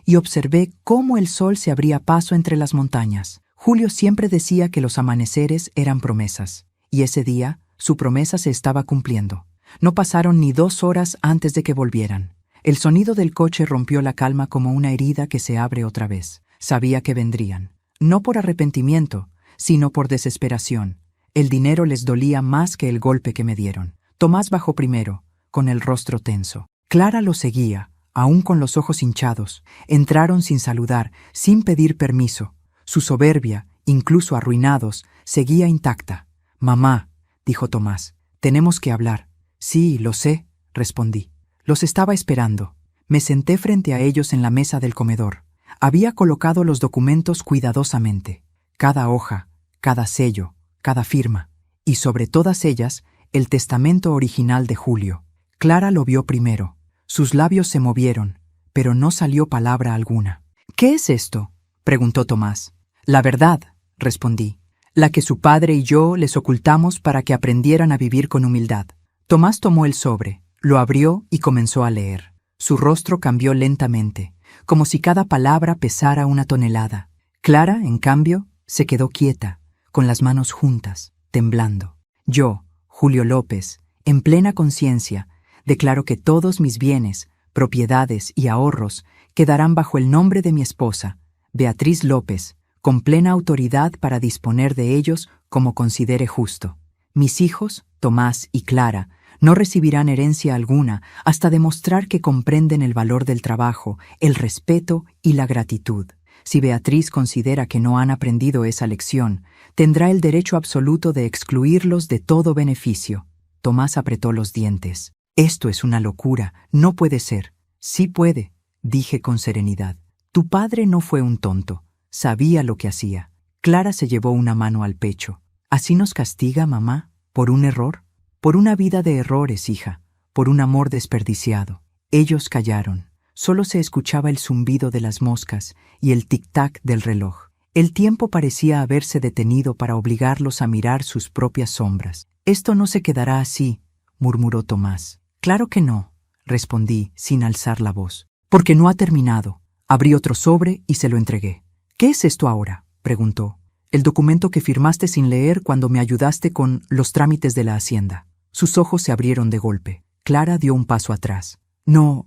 y observé cómo el sol se abría paso entre las montañas. Julio siempre decía que los amaneceres eran promesas, y ese día su promesa se estaba cumpliendo. No pasaron ni 2 horas antes de que volvieran. El sonido del coche rompió la calma como una herida que se abre otra vez. Sabía que vendrían. No por arrepentimiento, sino por desesperación. El dinero les dolía más que el golpe que me dieron. Tomás bajó primero, con el rostro tenso. Clara lo seguía, aún con los ojos hinchados. Entraron sin saludar, sin pedir permiso. Su soberbia, incluso arruinados, seguía intacta. «Mamá», dijo Tomás, «tenemos que hablar». «Sí, lo sé», respondí. Los estaba esperando. Me senté frente a ellos en la mesa del comedor. Había colocado los documentos cuidadosamente. Cada hoja, cada sello, cada firma. Y sobre todas ellas, el testamento original de Julio. Clara lo vio primero. Sus labios se movieron, pero no salió palabra alguna. «¿Qué es esto?», preguntó Tomás. «La verdad», respondí. la que su padre y yo les ocultamos para que aprendieran a vivir con humildad. Tomás tomó el sobre, lo abrió y comenzó a leer. Su rostro cambió lentamente, como si cada palabra pesara una tonelada. Clara, en cambio, se quedó quieta, con las manos juntas, temblando. Yo, Julio López, en plena conciencia, declaro que todos mis bienes, propiedades y ahorros quedarán bajo el nombre de mi esposa, Beatriz López, con plena autoridad para disponer de ellos como considere justo. Mis hijos, Tomás y Clara, no recibirán herencia alguna hasta demostrar que comprenden el valor del trabajo, el respeto y la gratitud. Si Beatriz considera que no han aprendido esa lección, tendrá el derecho absoluto de excluirlos de todo beneficio. Tomás apretó los dientes. Esto es una locura, no puede ser. Sí puede, dije con serenidad. Tu padre no fue un tonto. Sabía lo que hacía. Clara se llevó una mano al pecho. ¿Así nos castiga, mamá? ¿Por un error? Por una vida de errores, hija. Por un amor desperdiciado. Ellos callaron. Solo se escuchaba el zumbido de las moscas y el tic-tac del reloj. El tiempo parecía haberse detenido para obligarlos a mirar sus propias sombras. «Esto no se quedará así», murmuró Tomás. «Claro que no», respondí, sin alzar la voz. «Porque no ha terminado». Abrí otro sobre y se lo entregué. «¿Qué es esto ahora?», preguntó. «El documento que firmaste sin leer cuando me ayudaste con los trámites de la hacienda». Sus ojos se abrieron de golpe. Clara dio un paso atrás. «No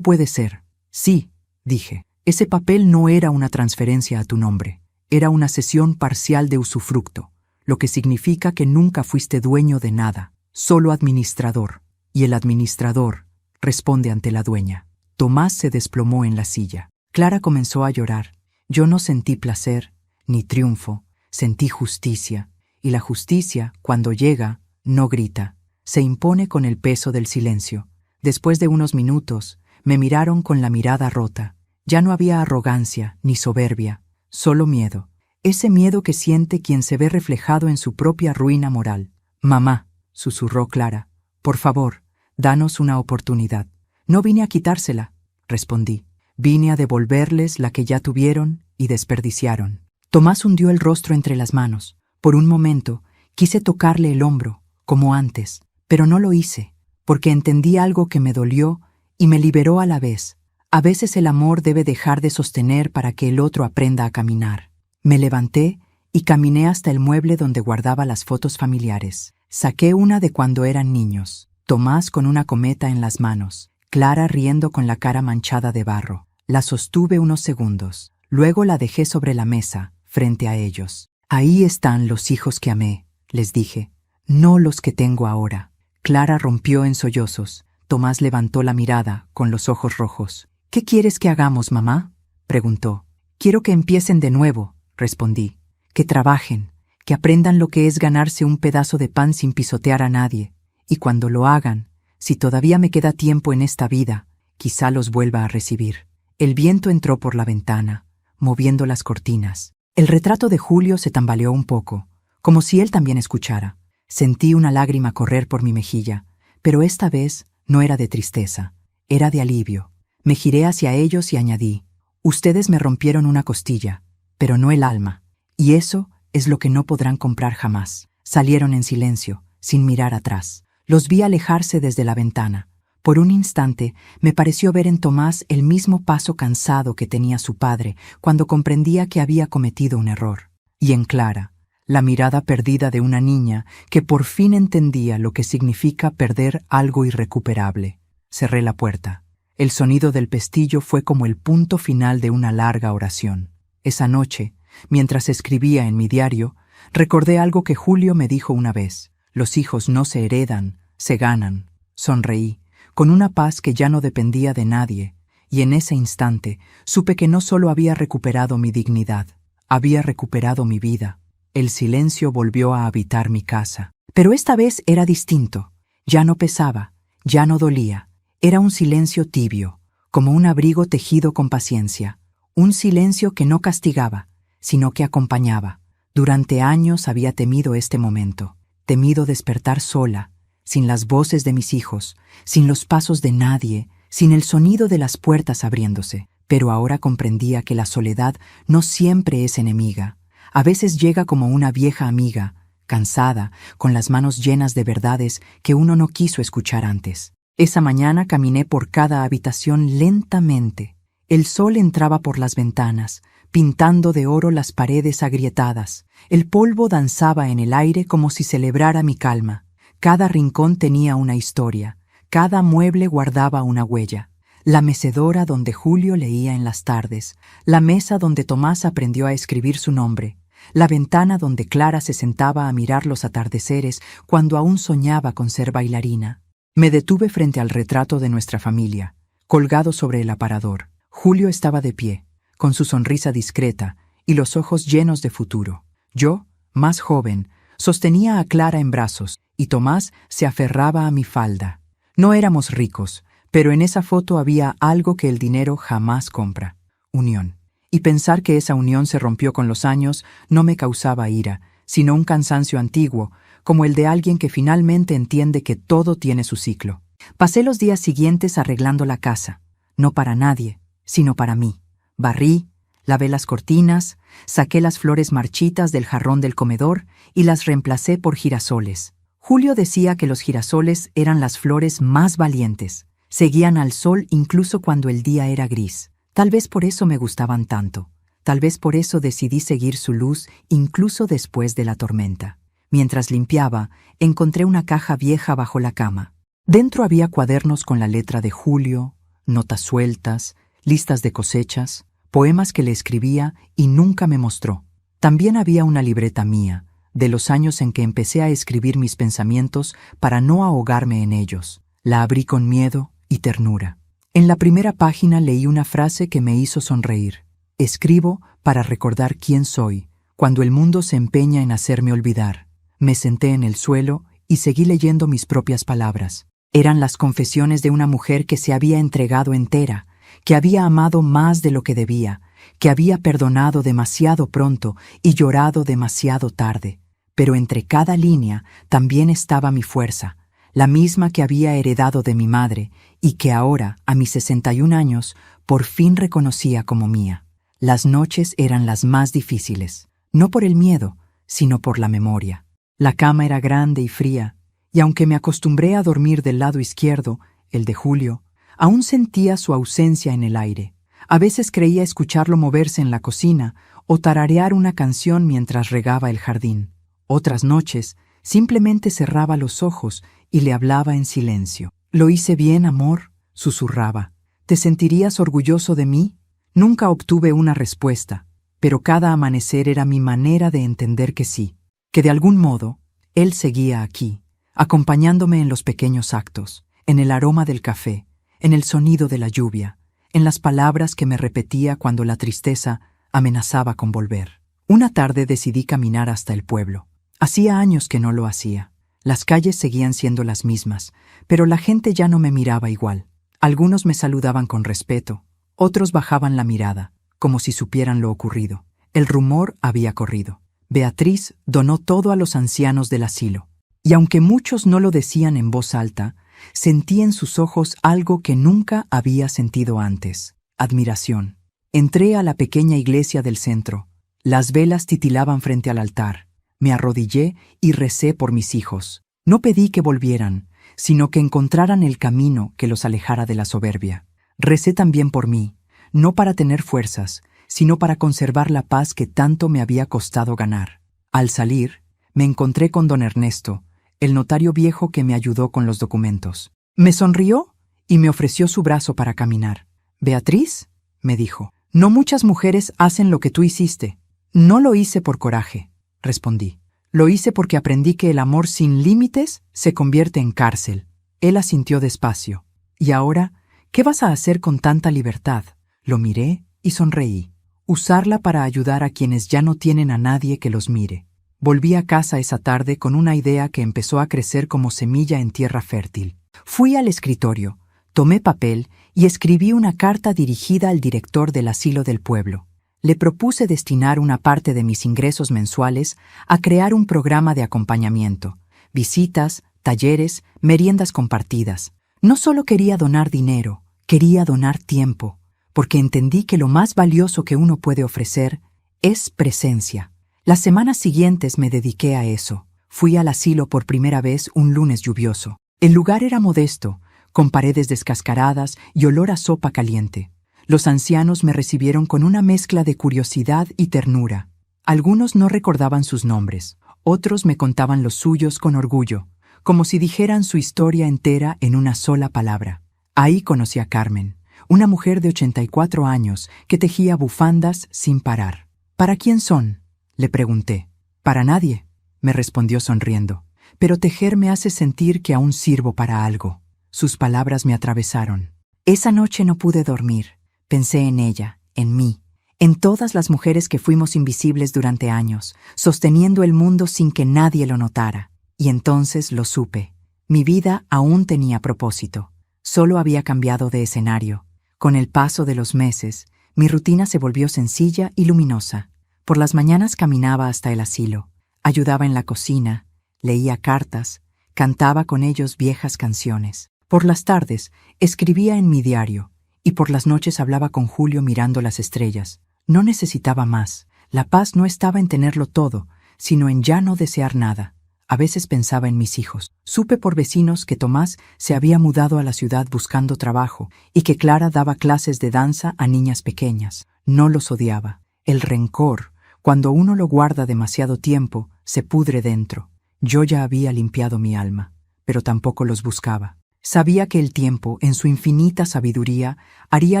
puede ser». «Sí», dije. «Ese papel no era una transferencia a tu nombre. Era una cesión parcial de usufructo, lo que significa que nunca fuiste dueño de nada, solo administrador. Y el administrador responde ante la dueña». Tomás se desplomó en la silla. Clara comenzó a llorar. Yo no sentí placer, ni triunfo, sentí justicia, y la justicia, cuando llega, no grita, se impone con el peso del silencio. Después de unos minutos, me miraron con la mirada rota. Ya no había arrogancia ni soberbia, solo miedo. Ese miedo que siente quien se ve reflejado en su propia ruina moral. «Mamá», susurró Clara, «por favor, danos una oportunidad». «No vine a quitársela», respondí. «Vine a devolverles la que ya tuvieron y desperdiciaron». Tomás hundió el rostro entre las manos. Por un momento, quise tocarle el hombro, como antes, pero no lo hice, porque entendí algo que me dolió y me liberó a la vez. A veces el amor debe dejar de sostener para que el otro aprenda a caminar. Me levanté y caminé hasta el mueble donde guardaba las fotos familiares. Saqué una de cuando eran niños, Tomás con una cometa en las manos, Clara riendo con la cara manchada de barro. La sostuve unos segundos. Luego la dejé sobre la mesa, frente a ellos. «Ahí están los hijos que amé», les dije, «no los que tengo ahora». Clara rompió en sollozos. Tomás levantó la mirada, con los ojos rojos. «¿Qué quieres que hagamos, mamá?», preguntó. «Quiero que empiecen de nuevo», respondí. «Que trabajen, que aprendan lo que es ganarse un pedazo de pan sin pisotear a nadie. Y cuando lo hagan, si todavía me queda tiempo en esta vida, quizá los vuelva a recibir». El viento entró por la ventana, moviendo las cortinas. El retrato de Julio se tambaleó un poco, como si él también escuchara. Sentí una lágrima correr por mi mejilla, pero esta vez no era de tristeza, era de alivio. Me giré hacia ellos y añadí: «Ustedes me rompieron una costilla, pero no el alma, y eso es lo que no podrán comprar jamás». Salieron en silencio, sin mirar atrás. Los vi alejarse desde la ventana. Por un instante me pareció ver en Tomás el mismo paso cansado que tenía su padre cuando comprendía que había cometido un error. Y en Clara, la mirada perdida de una niña que por fin entendía lo que significa perder algo irrecuperable. Cerré la puerta. El sonido del pestillo fue como el punto final de una larga oración. Esa noche, mientras escribía en mi diario, recordé algo que Julio me dijo una vez: «Los hijos no se heredan, se ganan». Sonreí, con una paz que ya no dependía de nadie, y en ese instante supe que no solo había recuperado mi dignidad, había recuperado mi vida. El silencio volvió a habitar mi casa. Pero esta vez era distinto. Ya no pesaba, ya no dolía. Era un silencio tibio, como un abrigo tejido con paciencia. Un silencio que no castigaba, sino que acompañaba. Durante años había temido este momento, temido despertar sola, sin las voces de mis hijos, sin los pasos de nadie, sin el sonido de las puertas abriéndose. Pero ahora comprendía que la soledad no siempre es enemiga. A veces llega como una vieja amiga, cansada, con las manos llenas de verdades que uno no quiso escuchar antes. Esa mañana caminé por cada habitación lentamente. El sol entraba por las ventanas, pintando de oro las paredes agrietadas. El polvo danzaba en el aire como si celebrara mi calma. Cada rincón tenía una historia, cada mueble guardaba una huella. La mecedora donde Julio leía en las tardes, la mesa donde Tomás aprendió a escribir su nombre, la ventana donde Clara se sentaba a mirar los atardeceres cuando aún soñaba con ser bailarina. Me detuve frente al retrato de nuestra familia, colgado sobre el aparador. Julio estaba de pie, con su sonrisa discreta y los ojos llenos de futuro. Yo, más joven, sostenía a Clara en brazos y Tomás se aferraba a mi falda. No éramos ricos, pero en esa foto había algo que el dinero jamás compra: unión. Y pensar que esa unión se rompió con los años no me causaba ira, sino un cansancio antiguo, como el de alguien que finalmente entiende que todo tiene su ciclo. Pasé los días siguientes arreglando la casa, no para nadie, sino para mí. Barrí, lavé las cortinas, saqué las flores marchitas del jarrón del comedor y las reemplacé por girasoles. Julio decía que los girasoles eran las flores más valientes. Seguían al sol incluso cuando el día era gris. Tal vez por eso me gustaban tanto. Tal vez por eso decidí seguir su luz incluso después de la tormenta. Mientras limpiaba, encontré una caja vieja bajo la cama. Dentro había cuadernos con la letra de Julio, notas sueltas, listas de cosechas, poemas que le escribía y nunca me mostró. También había una libreta mía, de los años en que empecé a escribir mis pensamientos para no ahogarme en ellos. La abrí con miedo y ternura. En la primera página leí una frase que me hizo sonreír. Escribo para recordar quién soy, cuando el mundo se empeña en hacerme olvidar. Me senté en el suelo y seguí leyendo mis propias palabras. Eran las confesiones de una mujer que se había entregado entera, que había amado más de lo que debía, que había perdonado demasiado pronto y llorado demasiado tarde. Pero entre cada línea también estaba mi fuerza, la misma que había heredado de mi madre y que ahora, a mis 61 años, por fin reconocía como mía. Las noches eran las más difíciles, no por el miedo, sino por la memoria. La cama era grande y fría, y aunque me acostumbré a dormir del lado izquierdo, el de Julio, aún sentía su ausencia en el aire. A veces creía escucharlo moverse en la cocina o tararear una canción mientras regaba el jardín. Otras noches, simplemente cerraba los ojos y le hablaba en silencio. «¿Lo hice bien, amor?», susurraba. «¿Te sentirías orgulloso de mí?». Nunca obtuve una respuesta, pero cada amanecer era mi manera de entender que sí, que de algún modo él seguía aquí, acompañándome en los pequeños actos, en el aroma del café, en el sonido de la lluvia, en las palabras que me repetía cuando la tristeza amenazaba con volver. Una tarde decidí caminar hasta el pueblo. Hacía años que no lo hacía. Las calles seguían siendo las mismas, pero la gente ya no me miraba igual. Algunos me saludaban con respeto, otros bajaban la mirada, como si supieran lo ocurrido. El rumor había corrido. Beatriz donó todo a los ancianos del asilo. Y aunque muchos no lo decían en voz alta, sentí en sus ojos algo que nunca había sentido antes: admiración. Entré a la pequeña iglesia del centro. Las velas titilaban frente al altar. Me arrodillé y recé por mis hijos. No pedí que volvieran, sino que encontraran el camino que los alejara de la soberbia. Recé también por mí, no para tener fuerzas, sino para conservar la paz que tanto me había costado ganar. Al salir, me encontré con don Ernesto, el notario viejo que me ayudó con los documentos. Me sonrió y me ofreció su brazo para caminar. «Beatriz», me dijo, «no muchas mujeres hacen lo que tú hiciste». «No lo hice por coraje», respondí. «Lo hice porque aprendí que el amor sin límites se convierte en cárcel». Él asintió despacio. «¿Y ahora qué vas a hacer con tanta libertad?». Lo miré y sonreí. «Usarla para ayudar a quienes ya no tienen a nadie que los mire». Volví a casa esa tarde con una idea que empezó a crecer como semilla en tierra fértil. Fui al escritorio, tomé papel y escribí una carta dirigida al director del asilo del pueblo. Le propuse destinar una parte de mis ingresos mensuales a crear un programa de acompañamiento, visitas, talleres, meriendas compartidas. No solo quería donar dinero, quería donar tiempo, porque entendí que lo más valioso que uno puede ofrecer es presencia. Las semanas siguientes me dediqué a eso. Fui al asilo por primera vez un lunes lluvioso. El lugar era modesto, con paredes descascaradas y olor a sopa caliente. Los ancianos me recibieron con una mezcla de curiosidad y ternura. Algunos no recordaban sus nombres, otros me contaban los suyos con orgullo, como si dijeran su historia entera en una sola palabra. Ahí conocí a Carmen, una mujer de 84 años que tejía bufandas sin parar. ¿Para quién son?, le pregunté. Para nadie, me respondió sonriendo, pero tejer me hace sentir que aún sirvo para algo. Sus palabras me atravesaron. Esa noche no pude dormir. Pensé en ella, en mí, en todas las mujeres que fuimos invisibles durante años, sosteniendo el mundo sin que nadie lo notara. Y entonces lo supe. Mi vida aún tenía propósito. Solo había cambiado de escenario. Con el paso de los meses, mi rutina se volvió sencilla y luminosa. Por las mañanas caminaba hasta el asilo, ayudaba en la cocina, leía cartas, cantaba con ellos viejas canciones. Por las tardes, escribía en mi diario, y por las noches hablaba con Julio mirando las estrellas. No necesitaba más. La paz no estaba en tenerlo todo, sino en ya no desear nada. A veces pensaba en mis hijos. Supe por vecinos que Tomás se había mudado a la ciudad buscando trabajo y que Clara daba clases de danza a niñas pequeñas. No los odiaba. El rencor, cuando uno lo guarda demasiado tiempo, se pudre dentro. Yo ya había limpiado mi alma, pero tampoco los buscaba. Sabía que el tiempo, en su infinita sabiduría, haría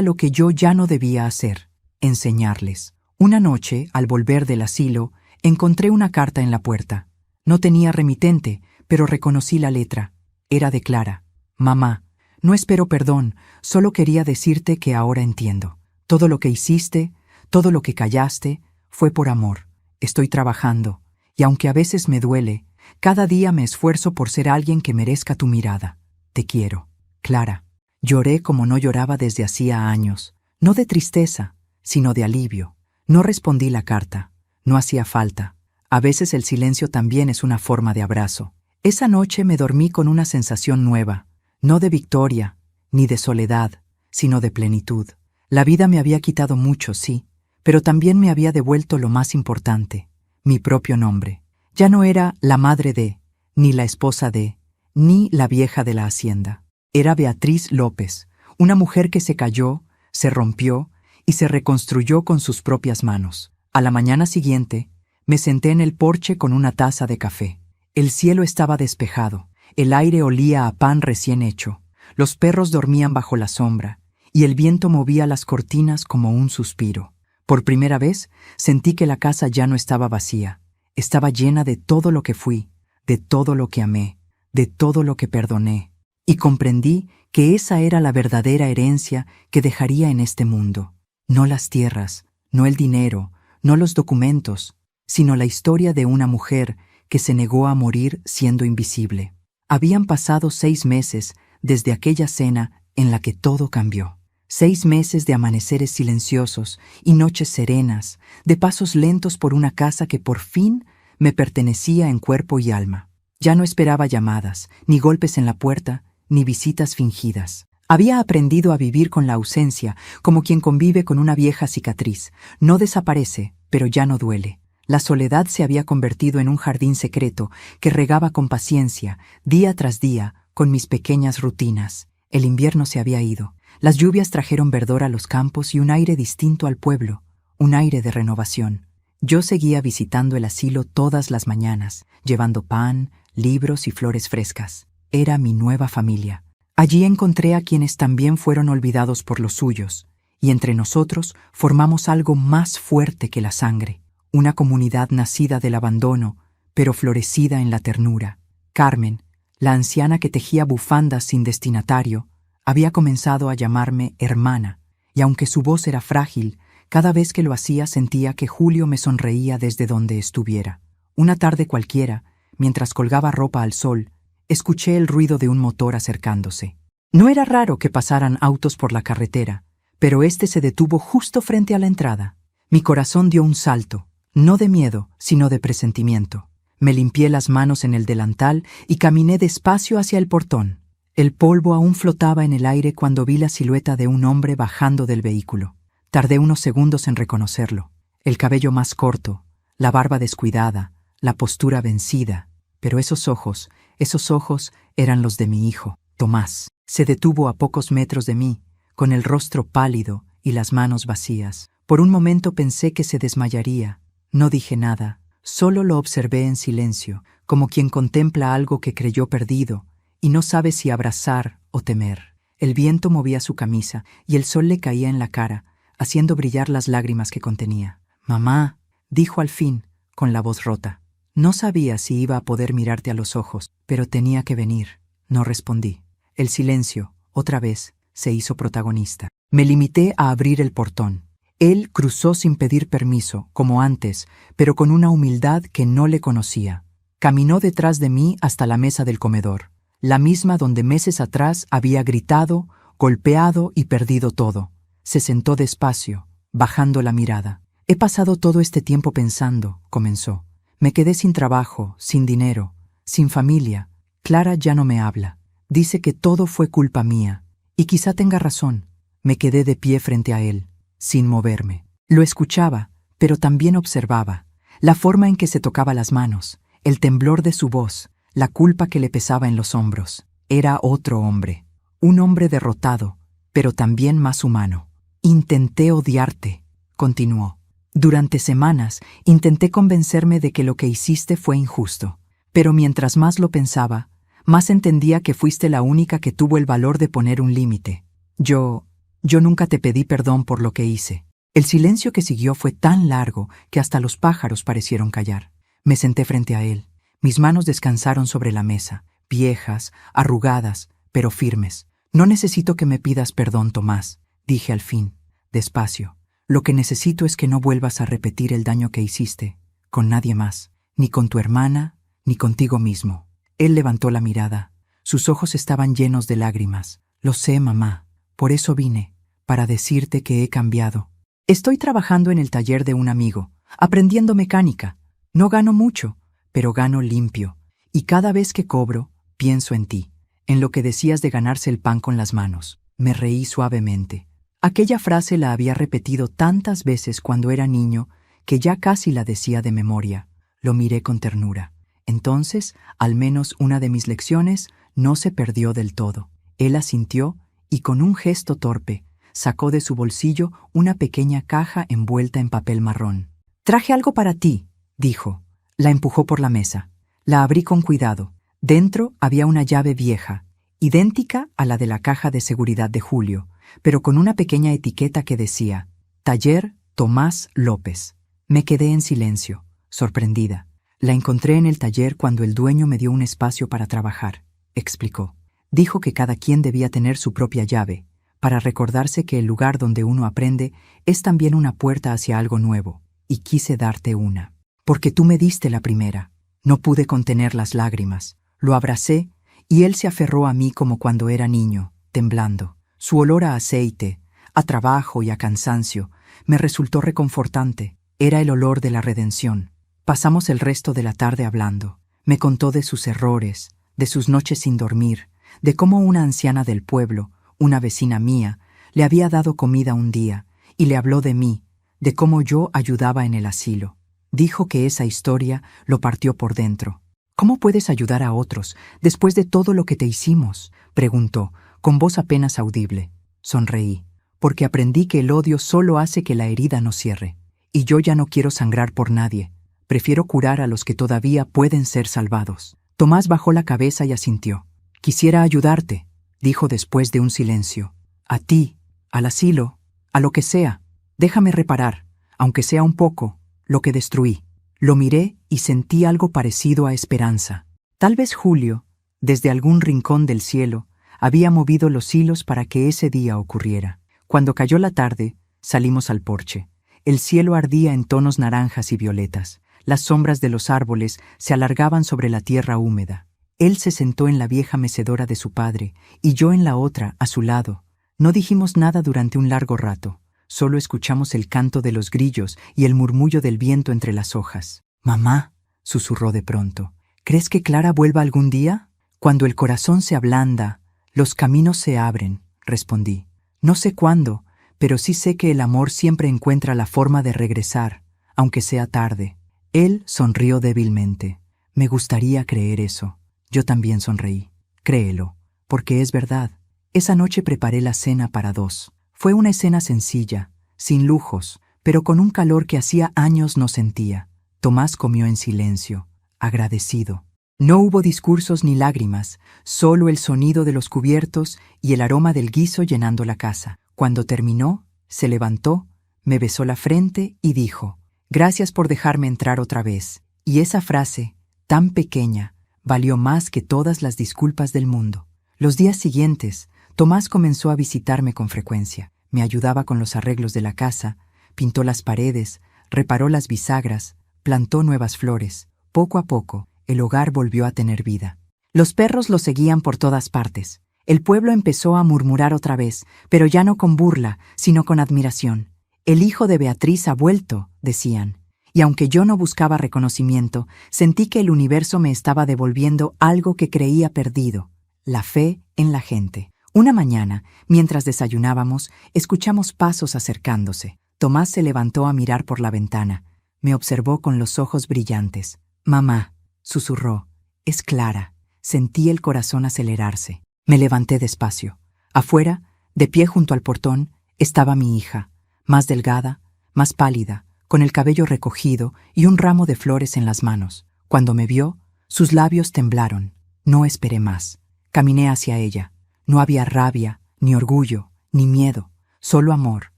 lo que yo ya no debía hacer: enseñarles. Una noche, al volver del asilo, encontré una carta en la puerta. No tenía remitente, pero reconocí la letra. Era de Clara. Mamá, no espero perdón, solo quería decirte que ahora entiendo. Todo lo que hiciste, todo lo que callaste, fue por amor. Estoy trabajando, y aunque a veces me duele, cada día me esfuerzo por ser alguien que merezca tu mirada. Te quiero, Clara. Lloré como no lloraba desde hacía años, no de tristeza, sino de alivio. No respondí la carta, no hacía falta. A veces el silencio también es una forma de abrazo. Esa noche me dormí con una sensación nueva, no de victoria, ni de soledad, sino de plenitud. La vida me había quitado mucho, sí, pero también me había devuelto lo más importante, mi propio nombre. Ya no era la madre de, ni la esposa de, ni la vieja de la hacienda. Era Beatriz López, una mujer que se cayó, se rompió y se reconstruyó con sus propias manos. A la mañana siguiente, me senté en el porche con una taza de café. El cielo estaba despejado, el aire olía a pan recién hecho, los perros dormían bajo la sombra, y el viento movía las cortinas como un suspiro. Por primera vez, sentí que la casa ya no estaba vacía, estaba llena de todo lo que fui, de todo lo que amé, de todo lo que perdoné, y comprendí que esa era la verdadera herencia que dejaría en este mundo. No las tierras, no el dinero, no los documentos, sino la historia de una mujer que se negó a morir siendo invisible. Habían pasado 6 meses desde aquella cena en la que todo cambió. 6 meses de amaneceres silenciosos y noches serenas, de pasos lentos por una casa que por fin me pertenecía en cuerpo y alma. Ya no esperaba llamadas, ni golpes en la puerta, ni visitas fingidas. Había aprendido a vivir con la ausencia, como quien convive con una vieja cicatriz. No desaparece, pero ya no duele. La soledad se había convertido en un jardín secreto que regaba con paciencia, día tras día, con mis pequeñas rutinas. El invierno se había ido. Las lluvias trajeron verdor a los campos y un aire distinto al pueblo, un aire de renovación. Yo seguía visitando el asilo todas las mañanas, llevando pan, libros y flores frescas. Era mi nueva familia. Allí encontré a quienes también fueron olvidados por los suyos, y entre nosotros formamos algo más fuerte que la sangre, una comunidad nacida del abandono, pero florecida en la ternura. Carmen, la anciana que tejía bufandas sin destinatario, había comenzado a llamarme hermana, y aunque su voz era frágil, cada vez que lo hacía sentía que Julio me sonreía desde donde estuviera. Una tarde cualquiera, mientras colgaba ropa al sol, escuché el ruido de un motor acercándose. No era raro que pasaran autos por la carretera, pero este se detuvo justo frente a la entrada. Mi corazón dio un salto, no de miedo, sino de presentimiento. Me limpié las manos en el delantal y caminé despacio hacia el portón. El polvo aún flotaba en el aire cuando vi la silueta de un hombre bajando del vehículo. Tardé unos segundos en reconocerlo. El cabello más corto, la barba descuidada, la postura vencida, pero esos ojos eran los de mi hijo, Tomás. Se detuvo a pocos metros de mí, con el rostro pálido y las manos vacías. Por un momento pensé que se desmayaría. No dije nada, solo lo observé en silencio, como quien contempla algo que creyó perdido y no sabe si abrazar o temer. El viento movía su camisa y el sol le caía en la cara, haciendo brillar las lágrimas que contenía. «Mamá», dijo al fin, con la voz rota. «No sabía si iba a poder mirarte a los ojos, pero tenía que venir». No respondí. El silencio, otra vez, se hizo protagonista. Me limité a abrir el portón. Él cruzó sin pedir permiso, como antes, pero con una humildad que no le conocía. Caminó detrás de mí hasta la mesa del comedor, la misma donde meses atrás había gritado, golpeado y perdido todo. Se sentó despacio, bajando la mirada. «He pasado todo este tiempo pensando», comenzó. «Me quedé sin trabajo, sin dinero, sin familia. Clara ya no me habla. Dice que todo fue culpa mía. Y quizá tenga razón». Me quedé de pie frente a él, sin moverme. Lo escuchaba, pero también observaba. La forma en que se tocaba las manos, el temblor de su voz, la culpa que le pesaba en los hombros. Era otro hombre. Un hombre derrotado, pero también más humano. «Intenté odiarte», continuó. «Durante semanas intenté convencerme de que lo que hiciste fue injusto. Pero mientras más lo pensaba, más entendía que fuiste la única que tuvo el valor de poner un límite. Yo nunca te pedí perdón por lo que hice». El silencio que siguió fue tan largo que hasta los pájaros parecieron callar. Me senté frente a él. Mis manos descansaron sobre la mesa, viejas, arrugadas, pero firmes. «No necesito que me pidas perdón, Tomás», dije al fin, despacio. «Lo que necesito es que no vuelvas a repetir el daño que hiciste, con nadie más, ni con tu hermana, ni contigo mismo». Él levantó la mirada. Sus ojos estaban llenos de lágrimas. «Lo sé, mamá. Por eso vine, para decirte que he cambiado. Estoy trabajando en el taller de un amigo, aprendiendo mecánica. No gano mucho, pero gano limpio. Y cada vez que cobro, pienso en ti, en lo que decías de ganarse el pan con las manos». Me reí suavemente. Aquella frase la había repetido tantas veces cuando era niño que ya casi la decía de memoria. Lo miré con ternura. Entonces, al menos una de mis lecciones no se perdió del todo. Él asintió y con un gesto torpe sacó de su bolsillo una pequeña caja envuelta en papel marrón. «Traje algo para ti», dijo. La empujó por la mesa. La abrí con cuidado. Dentro había una llave vieja, idéntica a la de la caja de seguridad de Julio, pero con una pequeña etiqueta que decía «Taller Tomás López». Me quedé en silencio, sorprendida. «La encontré en el taller cuando el dueño me dio un espacio para trabajar», explicó. Dijo que cada quien debía tener su propia llave, para recordarse que el lugar donde uno aprende es también una puerta hacia algo nuevo, y quise darte una. Porque tú me diste la primera. No pude contener las lágrimas. Lo abracé y él se aferró a mí como cuando era niño, temblando. Su olor a aceite, a trabajo y a cansancio, me resultó reconfortante. Era el olor de la redención. Pasamos el resto de la tarde hablando. Me contó de sus errores, de sus noches sin dormir, de cómo una anciana del pueblo, una vecina mía, le había dado comida un día, y le habló de mí, de cómo yo ayudaba en el asilo. Dijo que esa historia lo partió por dentro. «¿Cómo puedes ayudar a otros después de todo lo que te hicimos?», preguntó, con voz apenas audible. Sonreí, porque aprendí que el odio solo hace que la herida no cierre. Y yo ya no quiero sangrar por nadie. Prefiero curar a los que todavía pueden ser salvados. Tomás bajó la cabeza y asintió. «Quisiera ayudarte», dijo después de un silencio. «A ti, al asilo, a lo que sea. Déjame reparar, aunque sea un poco, lo que destruí». Lo miré y sentí algo parecido a esperanza. Tal vez Julio, desde algún rincón del cielo, había movido los hilos para que ese día ocurriera. Cuando cayó la tarde, salimos al porche. El cielo ardía en tonos naranjas y violetas. Las sombras de los árboles se alargaban sobre la tierra húmeda. Él se sentó en la vieja mecedora de su padre y yo en la otra, a su lado. No dijimos nada durante un largo rato. Solo escuchamos el canto de los grillos y el murmullo del viento entre las hojas. «Mamá», susurró de pronto, «¿crees que Clara vuelva algún día?» «Cuando el corazón se ablanda, los caminos se abren», respondí. «No sé cuándo, pero sí sé que el amor siempre encuentra la forma de regresar, aunque sea tarde». Él sonrió débilmente. Me gustaría creer eso. Yo también sonreí. Créelo, porque es verdad. Esa noche preparé la cena para 2. Fue una escena sencilla, sin lujos, pero con un calor que hacía años no sentía. Tomás comió en silencio, agradecido. No hubo discursos ni lágrimas, solo el sonido de los cubiertos y el aroma del guiso llenando la casa. Cuando terminó, se levantó, me besó la frente y dijo: «Gracias por dejarme entrar otra vez». Y esa frase, tan pequeña, valió más que todas las disculpas del mundo. Los días siguientes, Tomás comenzó a visitarme con frecuencia. Me ayudaba con los arreglos de la casa, pintó las paredes, reparó las bisagras, plantó nuevas flores. Poco a poco, el hogar volvió a tener vida. Los perros lo seguían por todas partes. El pueblo empezó a murmurar otra vez, pero ya no con burla, sino con admiración. «El hijo de Beatriz ha vuelto», decían. Y aunque yo no buscaba reconocimiento, sentí que el universo me estaba devolviendo algo que creía perdido: la fe en la gente. Una mañana, mientras desayunábamos, escuchamos pasos acercándose. Tomás se levantó a mirar por la ventana. Me observó con los ojos brillantes. «Mamá», susurró, «es Clara». Sentí el corazón acelerarse. Me levanté despacio. Afuera, de pie junto al portón, estaba mi hija, más delgada, más pálida, con el cabello recogido y un ramo de flores en las manos. Cuando me vio, sus labios temblaron. No esperé más. Caminé hacia ella. No había rabia, ni orgullo, ni miedo, solo amor.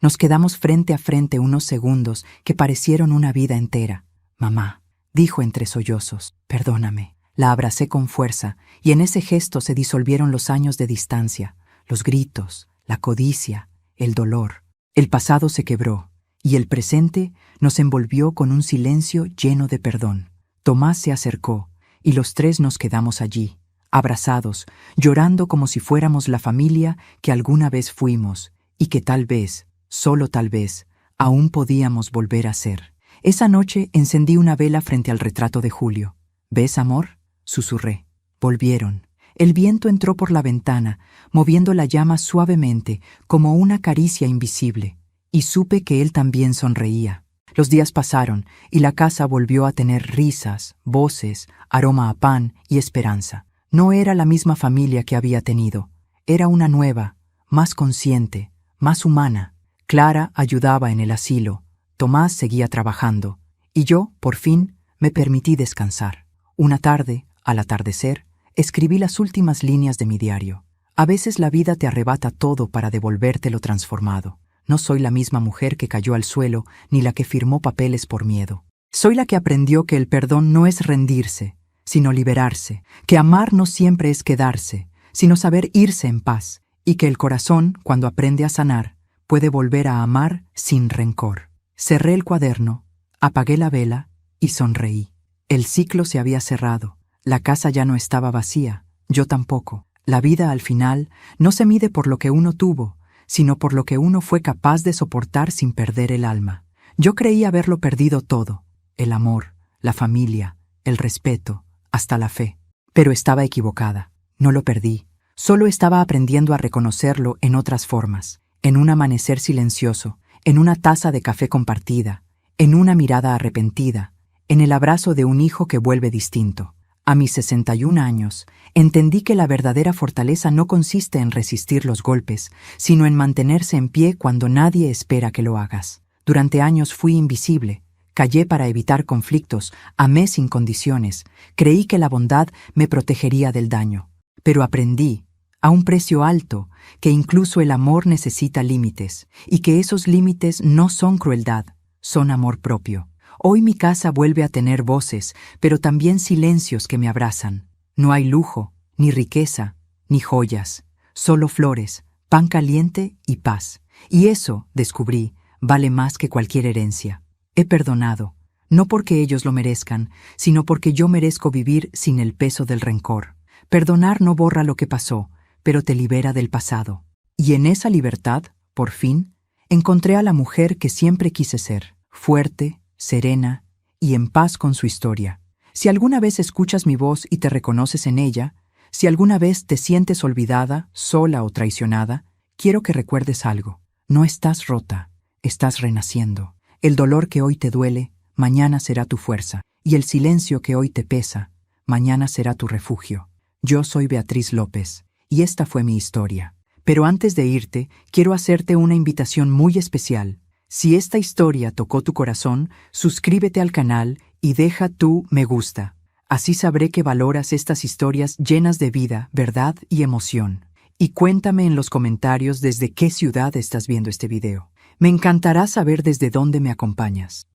Nos quedamos frente a frente unos segundos que parecieron una vida entera. «Mamá», dijo entre sollozos, «perdóname». La abracé con fuerza, y en ese gesto se disolvieron los años de distancia, los gritos, la codicia, el dolor. El pasado se quebró, y el presente nos envolvió con un silencio lleno de perdón. Tomás se acercó, y los 3 nos quedamos allí, abrazados, llorando como si fuéramos la familia que alguna vez fuimos, y que tal vez, solo tal vez, aún podíamos volver a ser. Esa noche encendí una vela frente al retrato de Julio. «¿Ves, amor?», susurré. Volvieron. El viento entró por la ventana, moviendo la llama suavemente, como una caricia invisible, y supe que él también sonreía. Los días pasaron, y la casa volvió a tener risas, voces, aroma a pan y esperanza. No era la misma familia que había tenido. Era una nueva, más consciente, más humana. Clara ayudaba en el asilo, Tomás seguía trabajando, y yo, por fin, me permití descansar. Una tarde, al atardecer, escribí las últimas líneas de mi diario. A veces la vida te arrebata todo para devolverte lo transformado. No soy la misma mujer que cayó al suelo, ni la que firmó papeles por miedo. Soy la que aprendió que el perdón no es rendirse, sino liberarse, que amar no siempre es quedarse, sino saber irse en paz, y que el corazón, cuando aprende a sanar, puede volver a amar sin rencor. Cerré el cuaderno, apagué la vela y sonreí. El ciclo se había cerrado. La casa ya no estaba vacía, yo tampoco. La vida, al final, no se mide por lo que uno tuvo, sino por lo que uno fue capaz de soportar sin perder el alma. Yo creí haberlo perdido todo: el amor, la familia, el respeto, hasta la fe. Pero estaba equivocada. No lo perdí. Solo estaba aprendiendo a reconocerlo en otras formas. En un amanecer silencioso, en una taza de café compartida, en una mirada arrepentida, en el abrazo de un hijo que vuelve distinto. A mis 61 años, entendí que la verdadera fortaleza no consiste en resistir los golpes, sino en mantenerse en pie cuando nadie espera que lo hagas. Durante años fui invisible, callé para evitar conflictos, amé sin condiciones, creí que la bondad me protegería del daño. Pero aprendí, a un precio alto, que incluso el amor necesita límites, y que esos límites no son crueldad, son amor propio. Hoy mi casa vuelve a tener voces, pero también silencios que me abrazan. No hay lujo, ni riqueza, ni joyas, solo flores, pan caliente y paz. Y eso, descubrí, vale más que cualquier herencia. He perdonado, no porque ellos lo merezcan, sino porque yo merezco vivir sin el peso del rencor. Perdonar no borra lo que pasó, pero te libera del pasado. Y en esa libertad, por fin, encontré a la mujer que siempre quise ser, fuerte, serena y en paz con su historia. Si alguna vez escuchas mi voz y te reconoces en ella, si alguna vez te sientes olvidada, sola o traicionada, quiero que recuerdes algo. No estás rota, estás renaciendo. El dolor que hoy te duele, mañana será tu fuerza, y el silencio que hoy te pesa, mañana será tu refugio. Yo soy Beatriz López, y esta fue mi historia. Pero antes de irte, quiero hacerte una invitación muy especial. Si esta historia tocó tu corazón, suscríbete al canal y deja tu me gusta. Así sabré que valoras estas historias llenas de vida, verdad y emoción. Y cuéntame en los comentarios desde qué ciudad estás viendo este video. Me encantará saber desde dónde me acompañas.